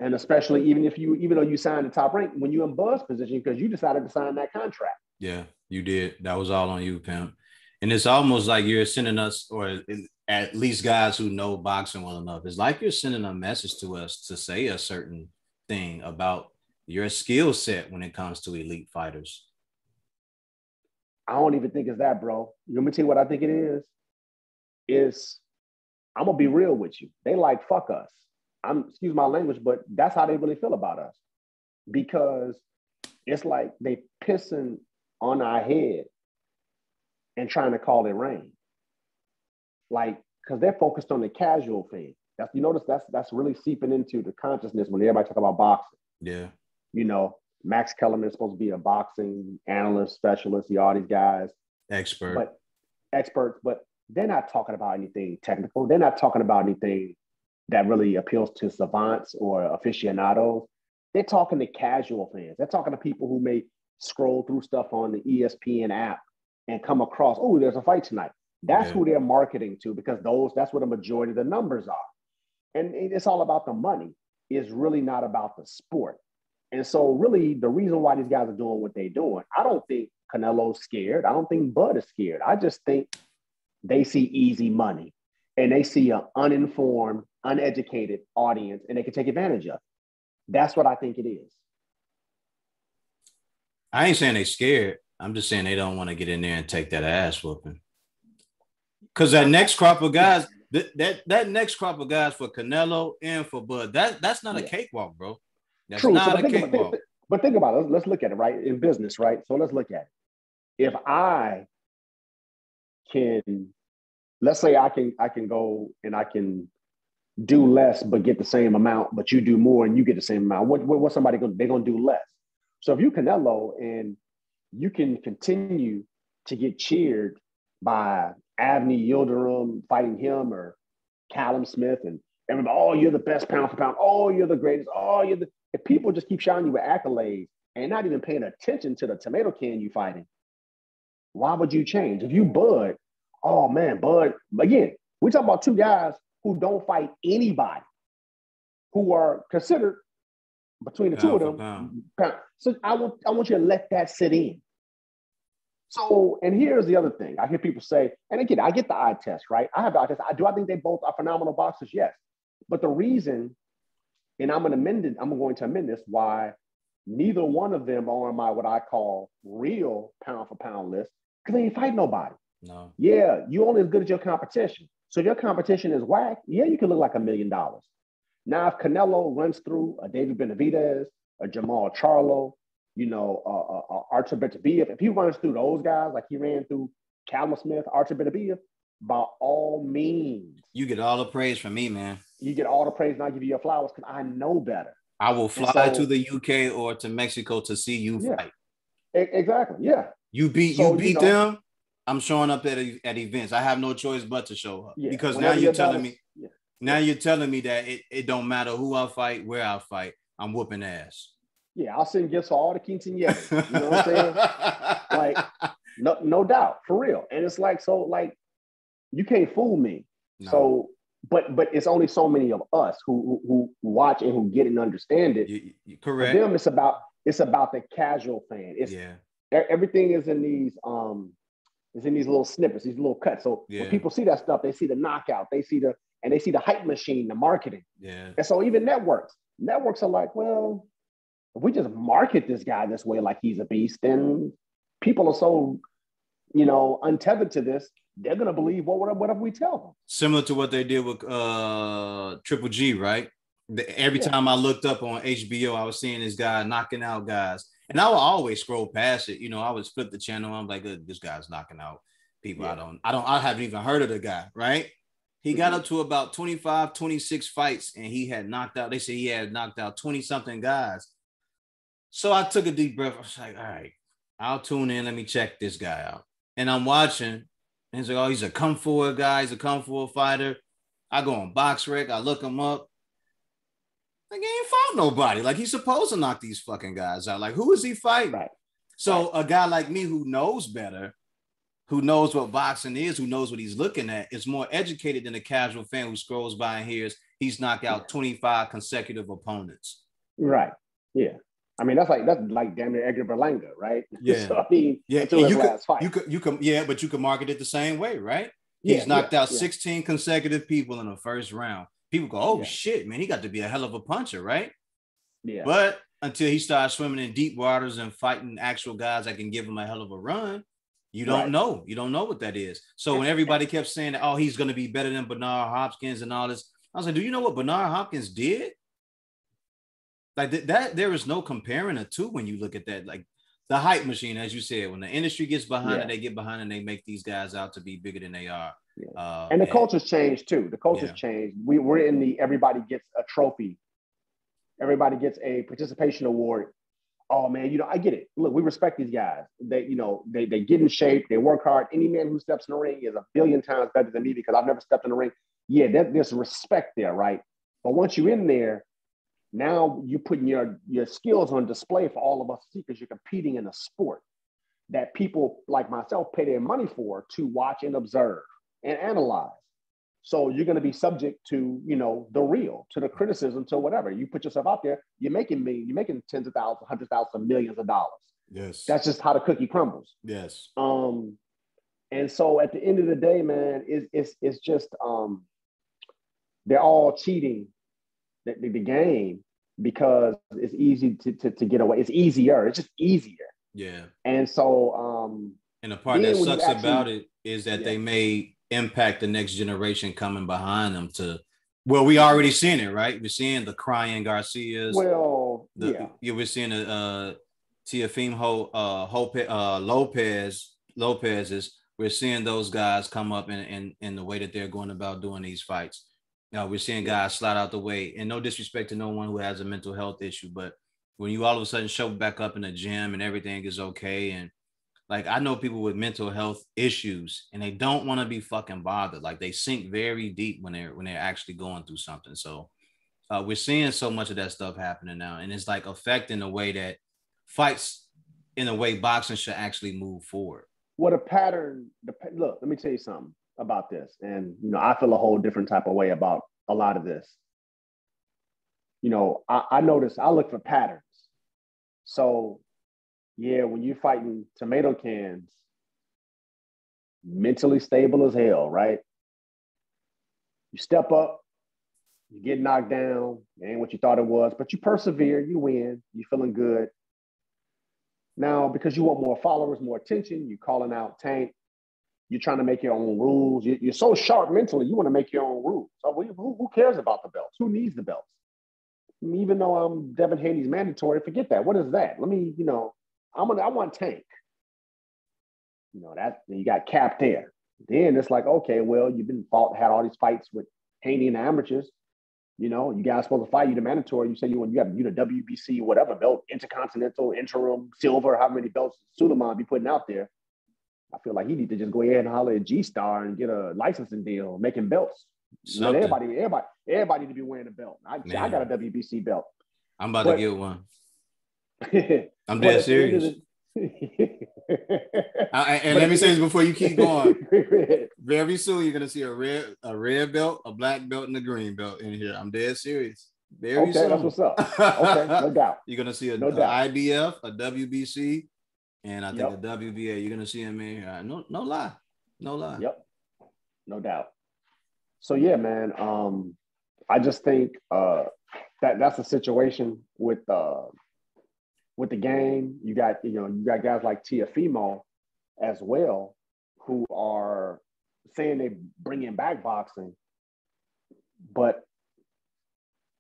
And especially even though you signed the top rank, when you're in Bud's position, because you decided to sign that contract. Yeah, you did. That was all on you, pimp. And it's almost like you're sending us, or at least guys who know boxing well enough, it's like you're sending a message to us to say a certain thing about your skill set when it comes to elite fighters. I don't even think it's that, bro. Let me tell you what I think it is I'm going to be real with you. They like, fuck us. Excuse my language, but that's how they really feel about us. Because it's like they pissing on our head and trying to call it rain. Like, because they're focused on the casual thing. You notice that's really seeping into the consciousness when everybody talk about boxing. Yeah. Max Kellerman is supposed to be a boxing analyst, specialist, all these guys. Experts, but they're not talking about anything technical. They're not talking about anything that really appeals to savants or aficionados. They're talking to casual fans. They're talking to people who may scroll through stuff on the ESPN app and come across, oh, there's a fight tonight. That's who they're marketing to, because that's where the majority of the numbers are. And it's all about the money. It's really not about the sport. And so, really, the reason why these guys are doing what they're doing, I don't think Canelo's scared. I don't think Bud is scared. I just think they see easy money and they see an uninformed, uneducated audience and they can take advantage of it. That's what I think it is. I ain't saying they scared. I'm just saying they don't want to get in there and take that ass whooping. Because that next crop of guys, that next crop of guys for Canelo and for Bud, that's not a cakewalk, bro. That's true. not So, a cakewalk. But think about it. Let's look at it, right? In business, right? So let's look at it. If I can, let's say I can go and I can do less but get the same amount, but you do more and you get the same amount. What's somebody going? They're going to do less. So if you Canelo and you can continue to get cheered by Avni Yildirim fighting him or Callum Smith and everybody, oh, you're the best pound for pound. Oh, you're the greatest. Oh, if people just keep shouting you with accolades and not even paying attention to the tomato can you fighting, why would you change? If you Bud, oh man, Bud, again, we talk about two guys who don't fight anybody, who are considered between the two of them. So I want you to let that sit in. So, and here's the other thing. I hear people say, and again, I get the eye test, right? I have the eye test. I think they both are phenomenal boxers? Yes. But the reason, and I'm going to amend this, why neither one of them are on my what I call real pound for pound list, because they ain't fight nobody. No. Yeah, you only as good as your competition. So if your competition is whack, yeah, you can look like $1 million. Now, if Canelo runs through a David Benavidez, a Jamal Charlo, Artur Beterbiev, if he runs through those guys like he ran through Callum Smith, Artur Beterbiev, by all means. You get all the praise from me, man. You get all the praise and I give you your flowers because I know better. I will fly to the UK or to Mexico to see you fight. Exactly, yeah. You beat them, I'm showing up at events. I have no choice but to show up because now you're telling me that it don't matter who I fight, where I fight, I'm whooping ass. Yeah, I'll send gifts for all the quinceañeras. You know what I'm saying? Like, no doubt, for real. And it's like, so like, you can't fool me. No. So, but it's only so many of us who watch and who get it and understand it. Correct. For them, it's about the casual fan. Everything is in these little snippets, these little cuts. So when people see that stuff, they see the knockout, they see the hype machine, the marketing. Yeah. And so even networks are like, well, if we just market this guy this way, like he's a beast, then people are so, untethered to this, they're going to believe whatever we tell them. Similar to what they did with Triple G, right? Every time I looked up on HBO, I was seeing this guy knocking out guys. And I would always scroll past it. I would flip the channel. I'm like, this guy's knocking out people. Yeah. I haven't even heard of the guy, right? He got up to about 25, 26 fights and he had knocked out, they say he had knocked out 20 something guys. So I took a deep breath. I was like, all right, I'll tune in. Let me check this guy out. And I'm watching. And he's like, oh, he's a Kung Fu guy. He's a Kung Fu fighter. I go on BoxRec. I look him up. Like, he ain't fought nobody. Like, he's supposed to knock these fucking guys out. Like, who is he fighting? Right. So a guy like me who knows better, who knows what boxing is, who knows what he's looking at, is more educated than a casual fan who scrolls by and hears he's knocked out 25 consecutive opponents. Right. Yeah. I mean, that's like damn near Edgar Berlanga, right? Yeah. So, I mean, until his last fight. You can, but you can market it the same way, right? He's knocked out 16 consecutive people in the first round. People go, oh shit, man, he got to be a hell of a puncher, right? Yeah. But until he starts swimming in deep waters and fighting actual guys that can give him a hell of a run, you don't know. You don't know what that is. So when everybody kept saying that, oh, he's going to be better than Bernard Hopkins and all this, I was like, do you know what Bernard Hopkins did? Like that, there is no comparing the two when you look at that. Like the hype machine, as you said, when the industry gets behind it, they get behind and they make these guys out to be bigger than they are. Yeah. And the culture's changed too. The culture's changed. We're in the everybody gets a trophy. Everybody gets a participation award. Oh man, I get it. Look, we respect these guys. They get in shape, they work hard. Any man who steps in the ring is a billion times better than me because I've never stepped in the ring. Yeah, there's respect there, right? But once you're in there, now you're putting your skills on display for all of us to see because you're competing in a sport that people like myself pay their money for to watch and observe and analyze. So you're going to be subject to, to the criticism, to whatever. You put yourself out there, you're making tens of thousands, hundreds of thousands, millions of dollars. Yes. That's just how the cookie crumbles. Yes. And so at the end of the day, man, it's just they're all cheating the game because it's easy to get away. It's easier. It's just easier. Yeah. And so and the part that sucks about it is that they may impact the next generation coming behind them we already seen it, right? We're seeing the crying Garcias. Well, we're seeing Teofimo Lopez's. We're seeing those guys come up in the way that they're going about doing these fights. Now we're seeing guys slide out the way, and no disrespect to no one who has a mental health issue, but when you all of a sudden show back up in the gym and everything is okay, and like I know people with mental health issues and they don't want to be fucking bothered. Like they sink very deep when they're actually going through something. So we're seeing so much of that stuff happening now, and it's like affecting the way that fights, in the way boxing should actually move forward. What a pattern. Look, let me tell you something about this, and I feel a whole different type of way about a lot of this. I notice, I look for patterns. So, yeah, when you're fighting tomato cans, mentally stable as hell, right? You step up, you get knocked down, it ain't what you thought it was, but you persevere, you win, you're feeling good. Now, because you want more followers, more attention, you're calling out Tank, you're trying to make your own rules. You're so sharp mentally, you want to make your own rules. So who cares about the belts? Who needs the belts? Even though I'm Devin Haney's mandatory, forget that. What is that? Let me, I want Tank. That you got Cap there. Then it's like, okay, well, you've had all these fights with Haney and the amateurs. You guys supposed to fight. You the mandatory. You say you the WBC, whatever belt, intercontinental, interim, silver, how many belts Suleiman be putting out there. I feel like he need to just go ahead and holler at G-Star and get a licensing deal, making belts. Let everybody to be wearing a belt. I got a WBC belt. I'm about to get one. I'm dead serious. And let me say this before you keep going. Very soon you're gonna see a red belt, a black belt, and a green belt in here. I'm dead serious. Very soon. That's what's up. Okay, no doubt. You're gonna see a IBF, a WBC, and I think a WBA. You're gonna see him in here. No lie. Yep, no doubt. So yeah, man. I just think that's a situation with the game. You got guys like Teofimo as well, who are saying they bringing back boxing, but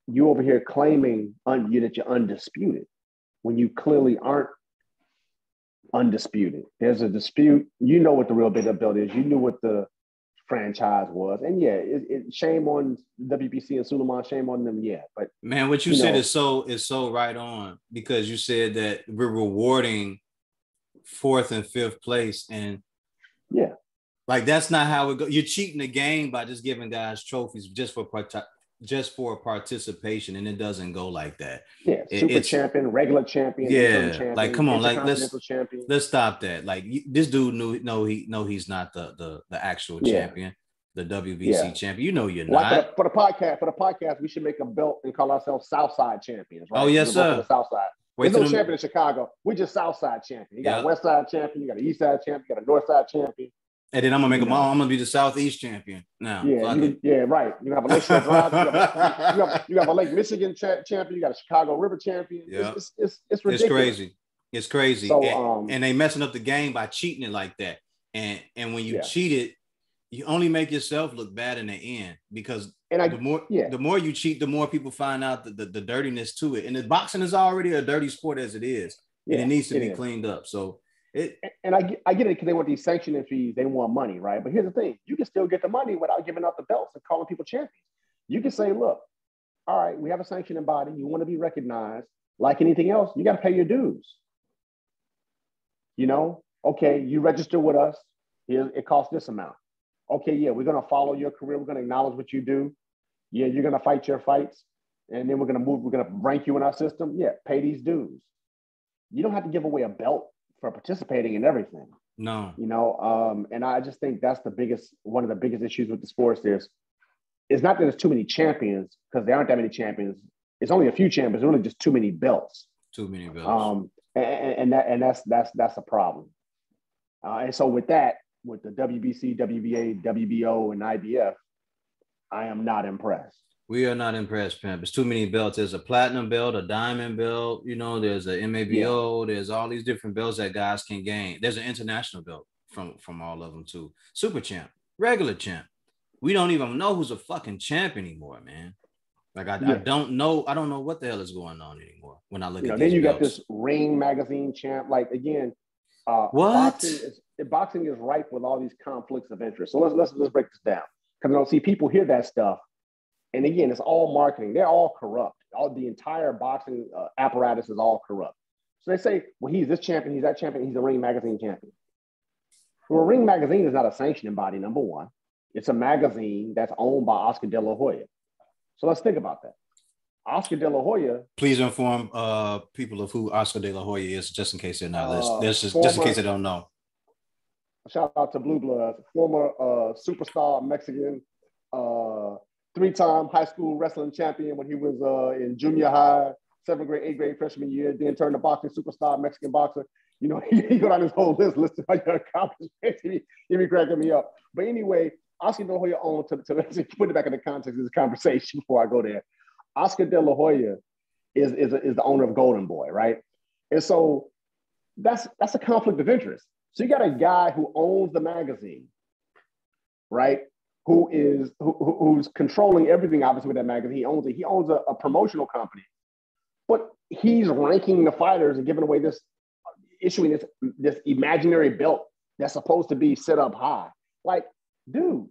you over here claiming that you're undisputed when you clearly aren't undisputed. There's a dispute. You know what the real big belt is. You knew what the franchise was, and shame on WBC and Suleiman, shame on them. Yeah, but man, what you said is so right on, because you said that we're rewarding 4th and 5th place, and like that's not how it goes. You're cheating the game by just giving guys trophies just for participation, and it doesn't go like that. Yeah, super champion, regular champion, champion, like come on, like let's stop that. Like this dude he's not the actual champion, the WBC champion. You're not. For the podcast, we should make a belt and call ourselves Southside champions. Right? Oh yes, sir. The Southside. There's no champion in Chicago. We're just Southside champion. You got a West Side champion, you got an East Side champion, you got a North Side champion. And then I'm gonna I'm gonna be the Southeast champion now. Right. You have a Lake Shore Drive. You have a Lake Michigan champion. You got a Chicago River champion. Yeah. It's ridiculous. It's crazy. So, and they messing up the game by cheating it like that. And when you cheat it, you only make yourself look bad in the end, because the more you cheat, the more people find out the dirtiness to it. And the boxing is already a dirty sport as it is, and it needs to be cleaned up. So. I get it, because they want these sanctioning fees, they want money, right? But here's the thing: you can still get the money without giving up the belts and calling people champions. You can say, look, all right, we have a sanctioning body, you want to be recognized. Like anything else, you got to pay your dues. Okay, you register with us, it costs this amount. Okay, we're going to follow your career, we're going to acknowledge what you do. You're going to fight your fights, and then we're going to rank you in our system. Pay these dues. You don't have to give away a belt for participating in everything. No. And I just think that's one of the biggest issues with the sports is it's not that there's too many champions, because there aren't that many champions. It's only a few champions. There's really just too many belts. Too many belts. That's a problem. And so with that, with the WBC, WBA, WBO, and IBF, I am not impressed. We are not impressed, Pimp. There's too many belts. There's a platinum belt, a diamond belt. You know, there's a MABO. Yeah. There's all these different belts that guys can gain. There's an international belt from all of them too. Super champ, regular champ. We don't even know who's a fucking champ anymore, man. Like I don't know. I don't know what the hell is going on anymore when I look at these then you belts. got this Ring magazine champ. Like again, what? Boxing is ripe with all these conflicts of interest. So let's break this down, because I don't see people hear that stuff. And again, it's all marketing. They're all corrupt. The entire boxing apparatus is all corrupt. So they say, well, he's this champion, he's that champion, he's a Ring magazine champion. Well, Ring magazine is not a sanctioning body, number one. It's a magazine that's owned by Oscar De La Hoya. So let's think about that. Oscar De La Hoya. Please inform people of who Oscar De La Hoya is, just in case they're not listening. Just in case they don't know. Shout out to Blue Bloods, former superstar Mexican, three-time high school wrestling champion when he was in junior high, 7th grade, 8th grade freshman year, then turned to boxing superstar, Mexican boxer. You know, he got on his whole list of your accomplishments. He be cracking me up. But anyway, Oscar De La Hoya owned, to put it back in the context of this conversation before I go there, Oscar De La Hoya is the owner of Golden Boy, right? And so that's a conflict of interest. So you got a guy who owns the magazine, right? Who's controlling everything, obviously, with that magazine. He owns it. He owns a promotional company, but he's ranking the fighters and giving away issuing this imaginary belt that's supposed to be set up high. Like, dude,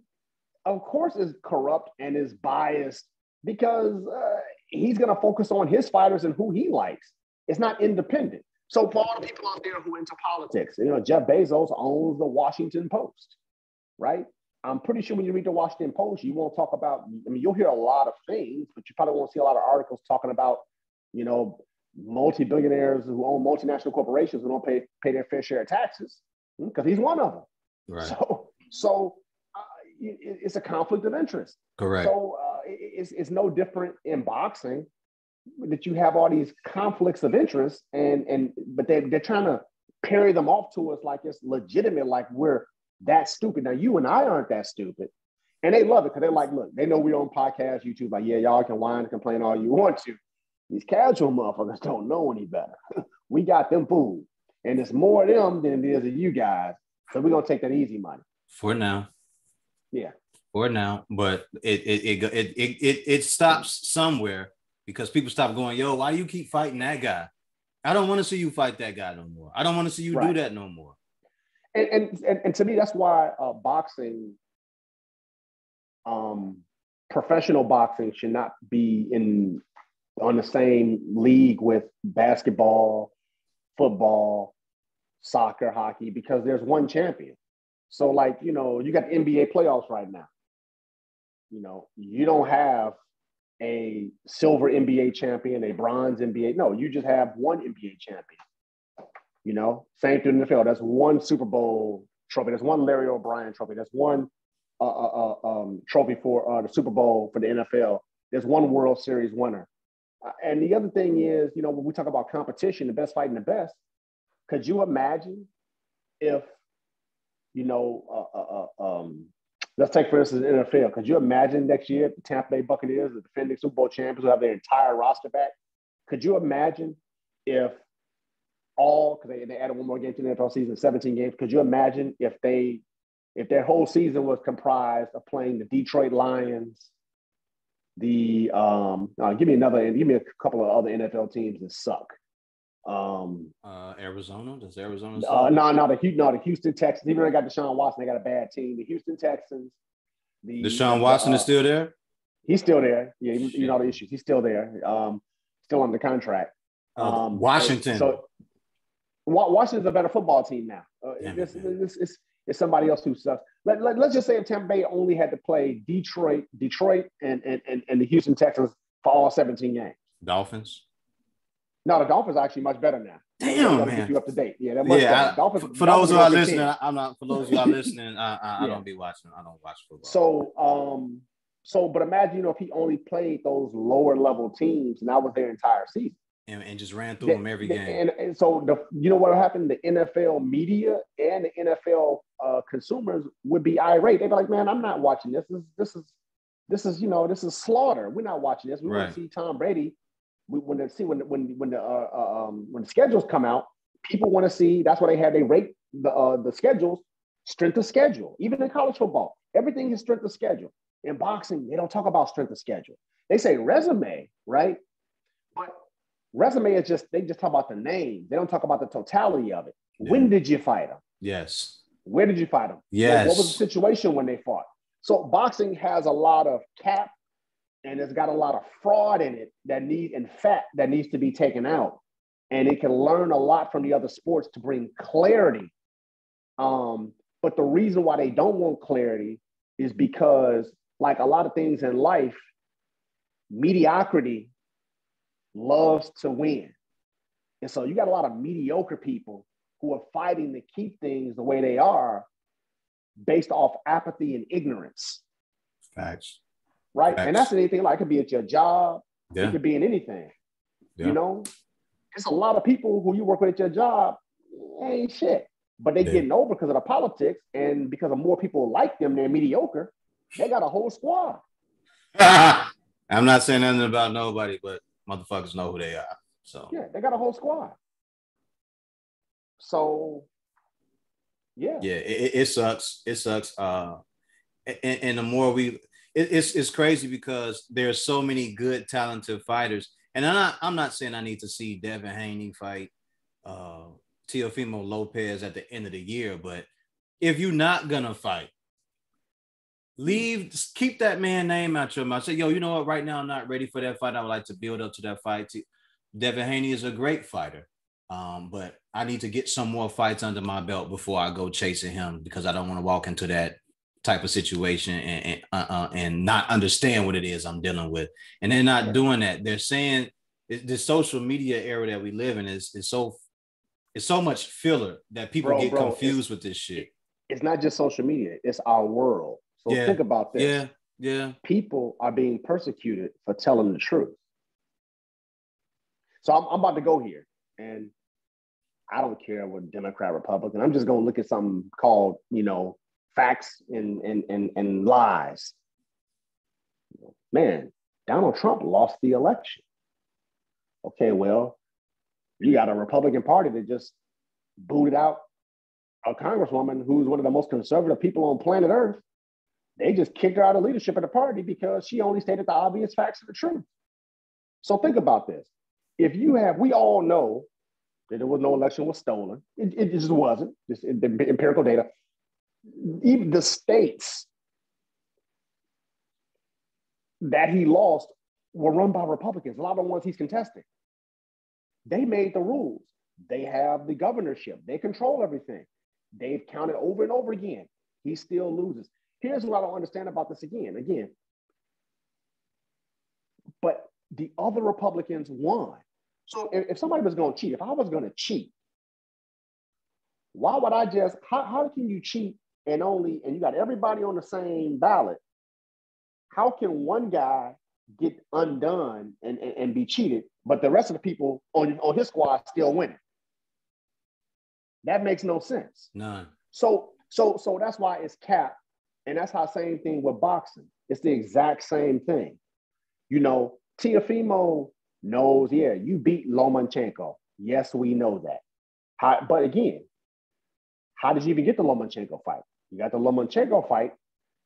of course is corrupt and is biased, because he's going to focus on his fighters and who he likes. It's not independent. So for all the people out there who are into politics, you know, Jeff Bezos owns the Washington Post, right? I'm pretty sure when you read the Washington Post, you won't talk about, I mean, you'll hear a lot of things, but you probably won't see a lot of articles talking about, you know, multi-billionaires who own multinational corporations who don't pay their fair share of taxes, because he's one of them. Right. So it's a conflict of interest. Correct. So it's no different in boxing, that you have all these conflicts of interest, but they're trying to parry them off to us like it's legitimate, like we're that stupid. Now, you and I aren't that stupid. And they love it, because they're like, look, they know we're on podcast, YouTube, like, yeah, y'all can whine and complain all you want to. These casual motherfuckers don't know any better. We got them fooled. And it's more of them than it is of you guys. So we're going to take that easy money. For now. Yeah. For now. But it stops somewhere, because people stop going, yo, why do you keep fighting that guy? I don't want to see you fight that guy no more. I don't want to see you do that no more. And to me, that's why boxing, professional boxing should not be on the same league with basketball, football, soccer, hockey, because there's one champion. So, like, you know, you got the NBA playoffs right now. You know, you don't have a silver NBA champion, a bronze NBA. No, you just have one NBA champion. You know, same thing in the NFL. That's one Super Bowl trophy. That's one Larry O'Brien trophy. That's one trophy for the Super Bowl for the NFL. There's one World Series winner. And the other thing is, you know, when we talk about competition, the best fighting the best, could you imagine if, you know, let's take, for instance, the NFL. Could you imagine next year the Tampa Bay Buccaneers, the defending Super Bowl champions, will have their entire roster back? Could you imagine if because they added one more game to the NFL season, 17 games. Could you imagine if their whole season was comprised of playing the Detroit Lions, give me a couple of other NFL teams that suck. Arizona? Does Arizona suck? The Houston Texans. Even though they got Deshaun Watson, they got a bad team. The Houston Texans. Deshaun Watson is still there? He's still there. Yeah, you know the issues. He's still there. Still under contract. Washington. So Washington's a better football team now. It's somebody else who sucks. Let's just say if Tampa Bay only had to play Detroit, and the Houston Texans for all 17 games. Dolphins? No, the Dolphins are actually much better now. Damn, man. Get you up to date. Yeah, they're much better. For those who are listening, I don't be watching. I don't watch football. but imagine, if he only played those lower level teams and that was their entire season. And just ran through them every game. And so what happened? The NFL media and the NFL consumers would be irate. They'd be like, "Man, I'm not watching this. This is slaughter. We're not watching this. We want to see Tom Brady. When the schedules come out, people want to see. That's why they rate the schedules, strength of schedule. Even in college football, everything is strength of schedule. In boxing, they don't talk about strength of schedule. They say resume, right? But resume is they just talk about the name. They don't talk about the totality of it. Yeah. When did you fight them? Yes. Where did you fight them? Yes. What was the situation when they fought? So boxing has a lot of cap, and it's got a lot of fraud in it fat that needs to be taken out. And it can learn a lot from the other sports to bring clarity. But the reason why they don't want clarity is because, like a lot of things in life, mediocrity loves to win. And so you got a lot of mediocre people who are fighting to keep things the way they are based off apathy and ignorance. Facts. Right? Facts. And that's anything. Like, it could be at your job. Yeah. It could be in anything. Yeah. There's a lot of people who you work with at your job, ain't shit. But they getting over because of the politics, and because of more people like them, they're mediocre. They got a whole squad. I'm not saying nothing about nobody, but motherfuckers know who they are. So yeah, they got a whole squad. So yeah, it sucks. It sucks. And the more it's crazy because there's so many good, talented fighters. And I'm not saying I need to see Devin Haney fight Teofimo Lopez at the end of the year, but if you're not gonna fight, keep that man name out your mouth. Say, yo, you know what? Right now, I'm not ready for that fight. I would like to build up to that fight. Devin Haney is a great fighter, but I need to get some more fights under my belt before I go chasing him, because I don't want to walk into that type of situation and not understand what it is I'm dealing with. And they're not doing that. They're saying the social media era that we live in is so much filler that people get confused with this shit. It's not just social media. It's our world. So think about this. Yeah. People are being persecuted for telling the truth. So I'm about to go here, and I don't care what Democrat, Republican. I'm just going to look at something called, facts and lies. Man, Donald Trump lost the election. Okay, well, you got a Republican Party that just booted out a congresswoman who's one of the most conservative people on planet Earth. They just kicked her out of leadership of the party because she only stated the obvious facts of the truth. So think about this. We all know that there was no election was stolen. It just wasn't, just the empirical data. Even the states that he lost were run by Republicans. A lot of the ones he's contesting. They made the rules. They have the governorship. They control everything. They've counted over and over again. He still loses. Here's what I don't understand about this again. But the other Republicans won. So if somebody was going to cheat, if I was going to cheat, why would I how can you cheat and you got everybody on the same ballot? How can one guy get undone and be cheated, but the rest of the people on his squad still winning? That makes no sense. None. So that's why it's capped. And that's how same thing with boxing. It's the exact same thing. Teofimo knows, you beat Lomachenko. Yes, we know that. But again, how did you even get the Lomachenko fight? You got the Lomachenko fight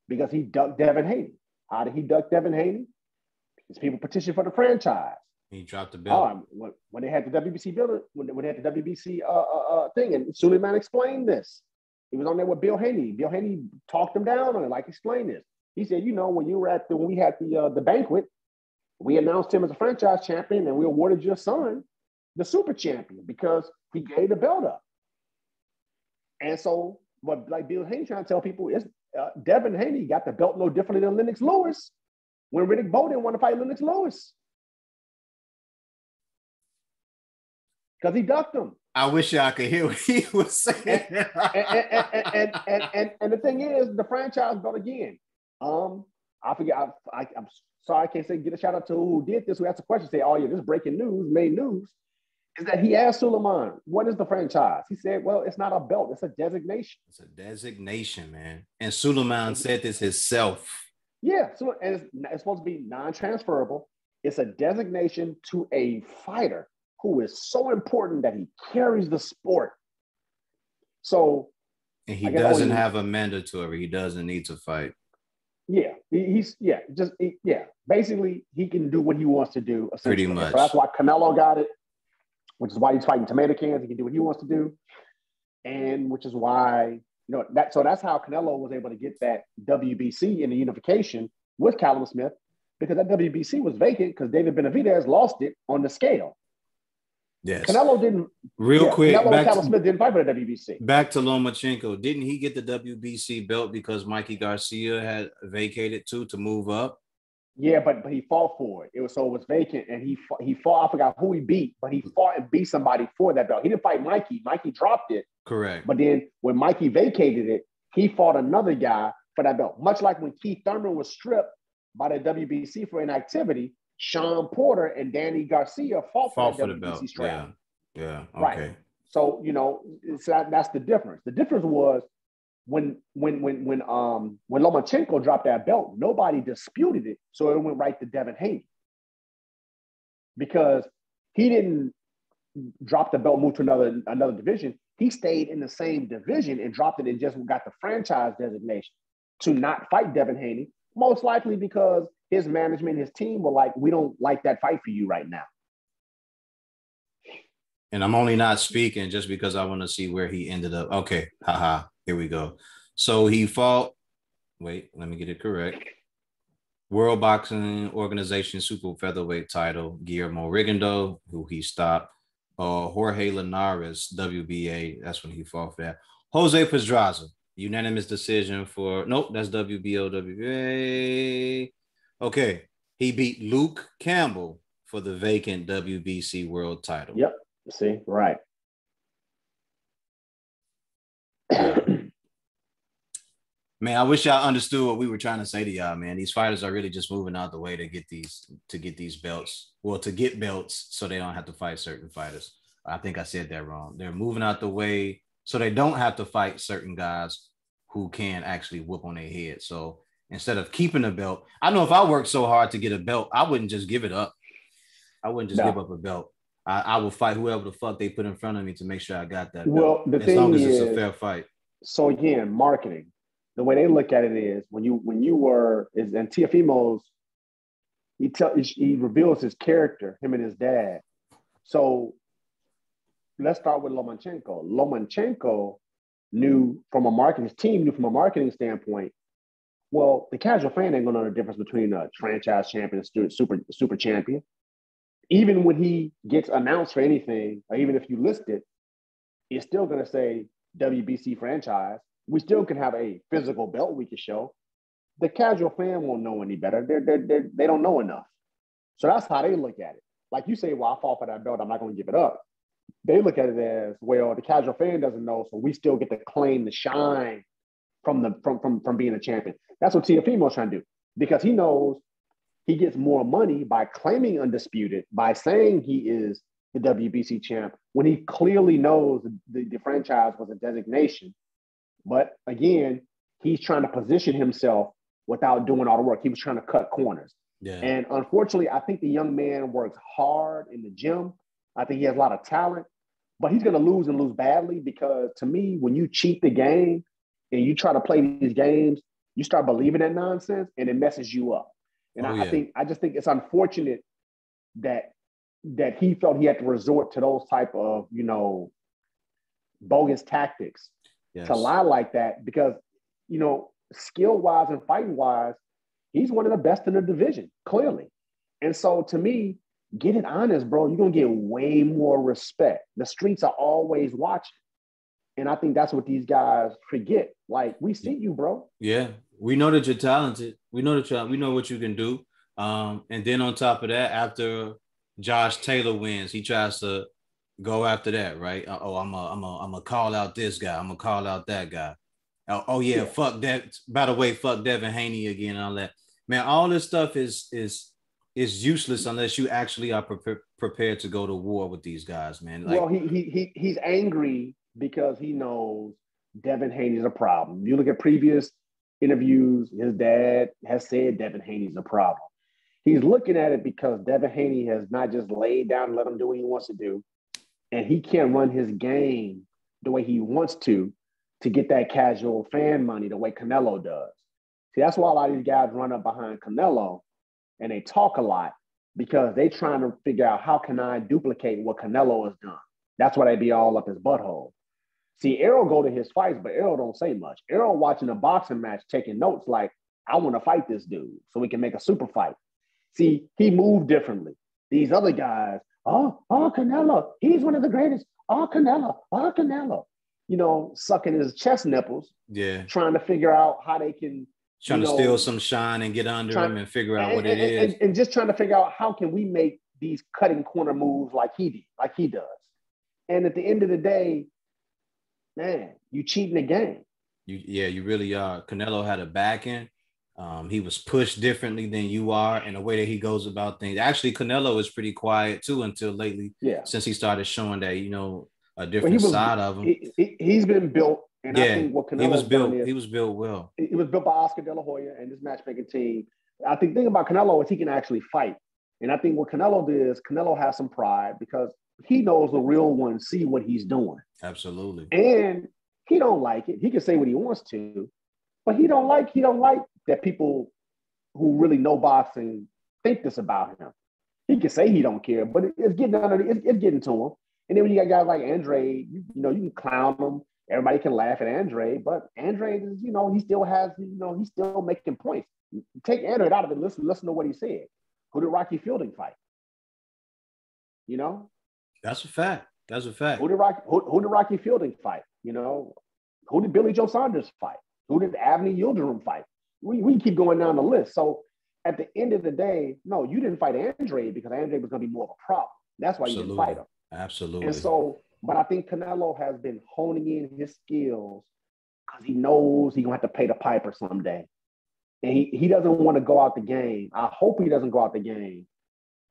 because he ducked Devin Haney. How did he duck Devin Haney? Because people petitioned for the franchise. He dropped the bill. When they had the WBC bill, when they had the WBC thing, and Suleiman explained this. He was on there with Bill Haney. Bill Haney talked him down on it, like explain this. He said, when we had the banquet, we announced him as a franchise champion, and we awarded your son the super champion because he gave the belt up. And so, but like Bill Haney trying to tell people, is Devin Haney got the belt no differently than Lennox Lewis when Riddick Bowe didn't want to fight Lennox Lewis because he ducked him. I wish y'all could hear what he was saying. And the thing is, the franchise belt again. I forget. I'm sorry, I can't say get a shout out to who did this, who asked the question. Say, oh yeah, this breaking news, made news. Is that he asked Suleiman, what is the franchise? He said, well, it's not a belt, it's a designation. It's a designation, man. And Suleiman said this himself. Yeah, so and it's supposed to be non-transferable. It's a designation to a fighter who is so important that he carries the sport. So, and he doesn't have a mandatory. He doesn't need to fight. Yeah, basically, he can do what he wants to do. Pretty much. So that's why Canelo got it, which is why he's fighting tomato cans. He can do what he wants to do, and which is why So that's how Canelo was able to get that WBC in the unification with Callum Smith, because that WBC was vacant because David Benavidez lost it on the scale. Yes. Canelo didn't. Quick. Canelo and Callum Smith didn't fight for the WBC. Back to Lomachenko. Didn't he get the WBC belt because Mikey Garcia had vacated to move up? Yeah, but he fought for it. It was vacant, and he fought. I forgot who he beat, but he fought and beat somebody for that belt. He didn't fight Mikey. Mikey dropped it. Correct. But then when Mikey vacated it, he fought another guy for that belt. Much like when Keith Thurman was stripped by the WBC for inactivity, Sean Porter and Danny Garcia fought for the WBC belt. Strap. Yeah. Okay. Right. So that's the difference. The difference was when Lomachenko dropped that belt, nobody disputed it, so it went right to Devin Haney because he didn't drop the belt, move to another division. He stayed in the same division and dropped it and just got the franchise designation to not fight Devin Haney, most likely because his management, his team were like, we don't like that fight for you right now. And I'm only not speaking just because I want to see where he ended up. Okay, haha, here we go. So he fought, wait, let me get it correct. World Boxing Organization super featherweight title, Guillermo Rigondeaux, who he stopped. Jorge Linares, WBA, that's when he fought for that. Jose Pedraza, unanimous decision for, nope, that's WBO, WBA. Okay, he beat Luke Campbell for the vacant WBC world title. Yep, see, right. Man, I wish y'all understood what we were trying to say to y'all, man. These fighters are really just moving out the way to get these belts. Well, to get belts so they don't have to fight certain fighters. I think I said that wrong. They're moving out the way so they don't have to fight certain guys who can actually whoop on their head. So instead of keeping a belt, I know if I worked so hard to get a belt, I wouldn't just give it up. I wouldn't just give up a belt. I will fight whoever the fuck they put in front of me to make sure I got that belt. Well, the as thing long as is, it's a fair fight. So again, marketing. The way they look at it is and Teofimo's, he reveals his character, him and his dad. So let's start with Lomachenko. Lomachenko knew from a marketing standpoint, well, the casual fan ain't gonna know the difference between a franchise champion and super champion. Even when he gets announced for anything, or even if you list it, it's still gonna say WBC franchise. We still can have a physical belt we can show. The casual fan won't know any better. They don't know enough. So that's how they look at it. Like you say, well, I fought for that belt, I'm not going to give it up. They look at it as, well, the casual fan doesn't know, so we still get to claim the shine from being a champion. That's what Teofimo's trying to do, because he knows he gets more money by claiming undisputed, by saying he is the WBC champ, when he clearly knows the franchise was a designation. But again, he's trying to position himself without doing all the work. He was trying to cut corners. Yeah. And unfortunately, I think the young man works hard in the gym. I think he has a lot of talent, but he's going to lose and lose badly, because to me, when you cheat the game and you try to play these games, you start believing that nonsense and it messes you up. And I just think it's unfortunate that he felt he had to resort to those type of, bogus tactics. Yes. To lie like that, because, skill-wise and fighting-wise, he's one of the best in the division, clearly. And so to me, get it honest, bro. You're going to get way more respect. The streets are always watching. And I think that's what these guys forget. Like, we see you, bro. Yeah, we know that you're talented. We know what you can do. And then on top of that, after Josh Taylor wins, he tries to go after that, right? I'm a call out this guy. I'm gonna call out that guy. Oh yeah, fuck that. By the way, fuck Devin Haney again and all that. Man, all this stuff is useless unless you actually are prepared to go to war with these guys, man. Like, Well, he's angry because he knows Devin Haney's a problem. You look at previous interviews, his dad has said Devin Haney's a problem. He's looking at it because Devin Haney has not just laid down and let him do what he wants to do, and he can't run his game the way he wants to get that casual fan money the way Canelo does. See, that's why a lot of these guys run up behind Canelo and they talk a lot because they trying to figure out how can I duplicate what Canelo has done. That's why they be all up his butthole. See, Errol go to his fights, but Errol don't say much. Errol watching a boxing match, taking notes like, I want to fight this dude so we can make a super fight. See, he moved differently. These other guys, Canelo, he's one of the greatest. Canelo. You know, sucking his chest nipples. Yeah. Trying to figure out how they can. Trying to steal some shine and get under him and figure out what it is. And just trying to figure out how can we make these cutting corner moves like he does. And at the end of the day, man, you cheating the game. You really are. Canelo had a backing. He was pushed differently than you are in the way that he goes about things. Actually, Canelo is pretty quiet too until lately. Yeah. Since he started showing that, a different side of him. He's been built. And I think what Canelo he was built well. He was built by Oscar De La Hoya and this matchmaking team. I think the thing about Canelo is he can actually fight. And I think what Canelo did is Canelo has some pride because he knows the real ones see what he's doing. Absolutely. And he don't like it. He can say what he wants to, but he don't like that people who really know boxing think this about him. He can say he don't care, but it's getting to him. And then when you got guys like Andre, you can clown him. Everybody can laugh at Andre, but Andre is, he still has, he's still making points. Take Andre out of it. Listen to what he said. Who did Rocky Fielding fight? That's a fact. Who did Rocky Fielding fight? Who did Billy Joe Saunders fight? Who did Avni Yildirim fight? We keep going down the list. So at the end of the day, no, you didn't fight Andre because Andre was going to be more of a problem. That's why you didn't fight him. Absolutely. And so, but I think Canelo has been honing in his skills because he knows he's going to have to pay the piper someday. And he doesn't want to go out the game. I hope he doesn't go out the game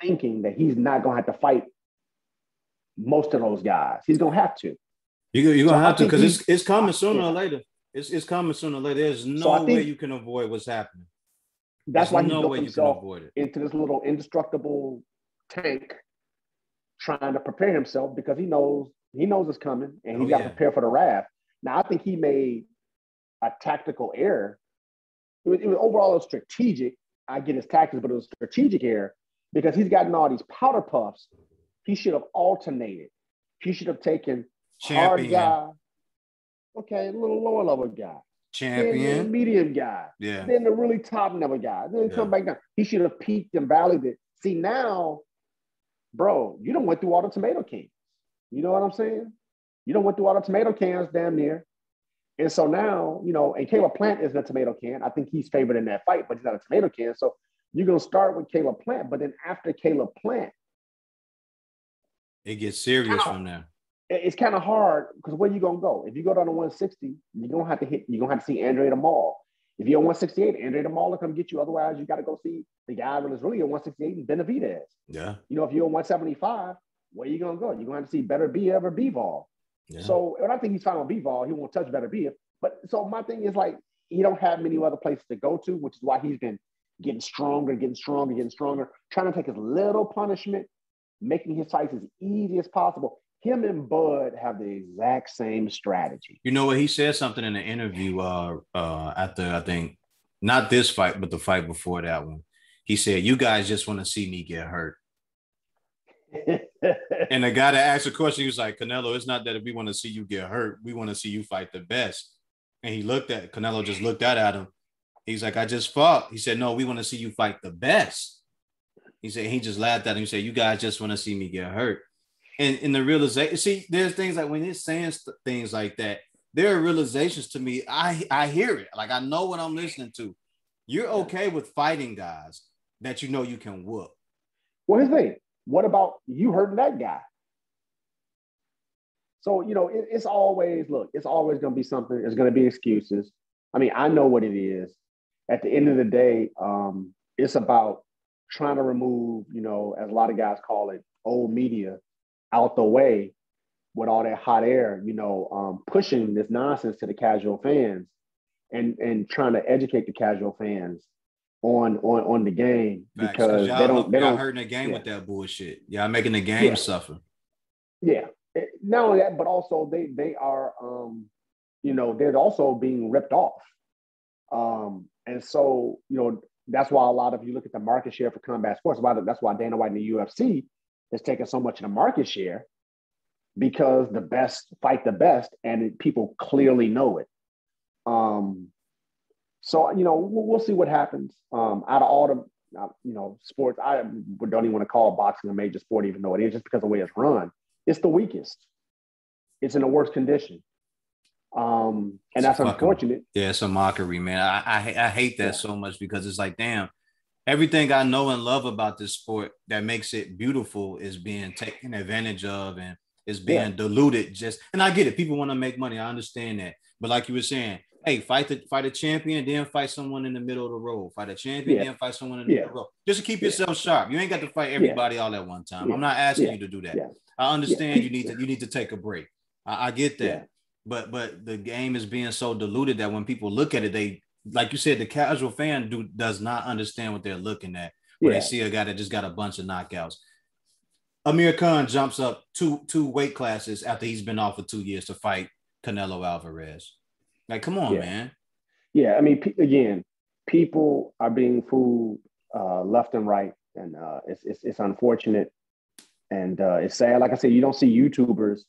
thinking that he's not going to have to fight most of those guys. He's going to have to. You're going to have to because it's coming sooner or later. It's coming sooner or later. There's no way you can avoid what's happening. That's why he built himself into this little indestructible tank trying to prepare himself because he knows it's coming and he's got to prepare for the wrath. Now, I think he made a tactical error. It was overall strategic. I get his tactics, but it was a strategic error because he's gotten all these powder puffs. He should have alternated. He should have taken hard guy, okay, a little lower level guy, champion, then medium guy, then the really top level guy, then come back down. He should have peaked and valleyed it. See, now, bro, you done went through all the tomato cans. You know what I'm saying? You done went through all the tomato cans damn near. And so now, and Caleb Plant isn't a tomato can. I think he's favored in that fight, but he's not a tomato can. So you're going to start with Caleb Plant, but then after Caleb Plant, it gets serious from there. It's kind of hard because where you going to go? If you go down to 160, you're going to have to see Andre DeMaul. If you're 168, Andre DeMaul will come get you. Otherwise, you got to go see the guy that is really at 168 and Benavidez. Yeah. If you're 175, where you going to go? You're going to have to see Better Biev or Bivol. Yeah. So when I think he's fine on Bivol, he won't touch Better Biev. But so my thing is like, he don't have many other places to go to, which is why he's been getting stronger, trying to take his little punishment, making his fights as easy as possible. Him and Bud have the exact same strategy. You know what? He said something in the interview after, I think, not this fight, but the fight before that one. He said, you guys just want to see me get hurt. And the guy that asked the question, he was like, Canelo, it's not that we want to see you get hurt. We want to see you fight the best. And Canelo just looked at him. He's like, I just fought. He said, no, we want to see you fight the best. He said, he just laughed at him. He said, you guys just want to see me get hurt. And in the realization, see, there's things like when he's saying things like that, there are realizations to me. I hear it. Like, I know what I'm listening to. You're okay with fighting guys that you can whoop. Well, here's the thing. What about you hurting that guy? So, it's always going to be something. There's going to be excuses. I mean, I know what it is. at the end of the day, it's about trying to remove, as a lot of guys call it, old media out the way with all that hot air, pushing this nonsense to the casual fans and trying to educate the casual fans on the game because y'all hurting the game with that bullshit. Y'all making the game suffer. Yeah. Not only that, but also they are they're also being ripped off. And so, that's why a lot of you look at the market share for combat sports. That's why Dana White and the UFC has taken so much of the market share because the best fight the best, and people clearly know it. So, we'll see what happens. Out of all the, sports, I don't even want to call boxing a major sport, even though it is, just because of the way it's run. It's the weakest. It's in the worst condition. And that's unfortunate. It's a mockery, man. I hate that so much because it's like, damn, everything I know and love about this sport that makes it beautiful is being taken advantage of and is being diluted. And I get it. People want to make money. I understand that. But like you were saying, hey, fight a champion, then fight someone in the middle of the road. Fight a champion, then fight someone in the middle of the road. Just to keep yourself sharp. You ain't got to fight everybody all at one time. I'm not asking you to do that. I understand you need to take a break. I get that. But the game is being so diluted that when people look at it, they, like you said, the casual fan does not understand what they're looking at when they see a guy that just got a bunch of knockouts. Amir Khan jumps up two weight classes after he's been off for 2 years to fight Canelo Alvarez. Like, come on, man. Yeah, I mean, again, people are being fooled left and right, and it's unfortunate, and it's sad. Like I said, you don't see YouTubers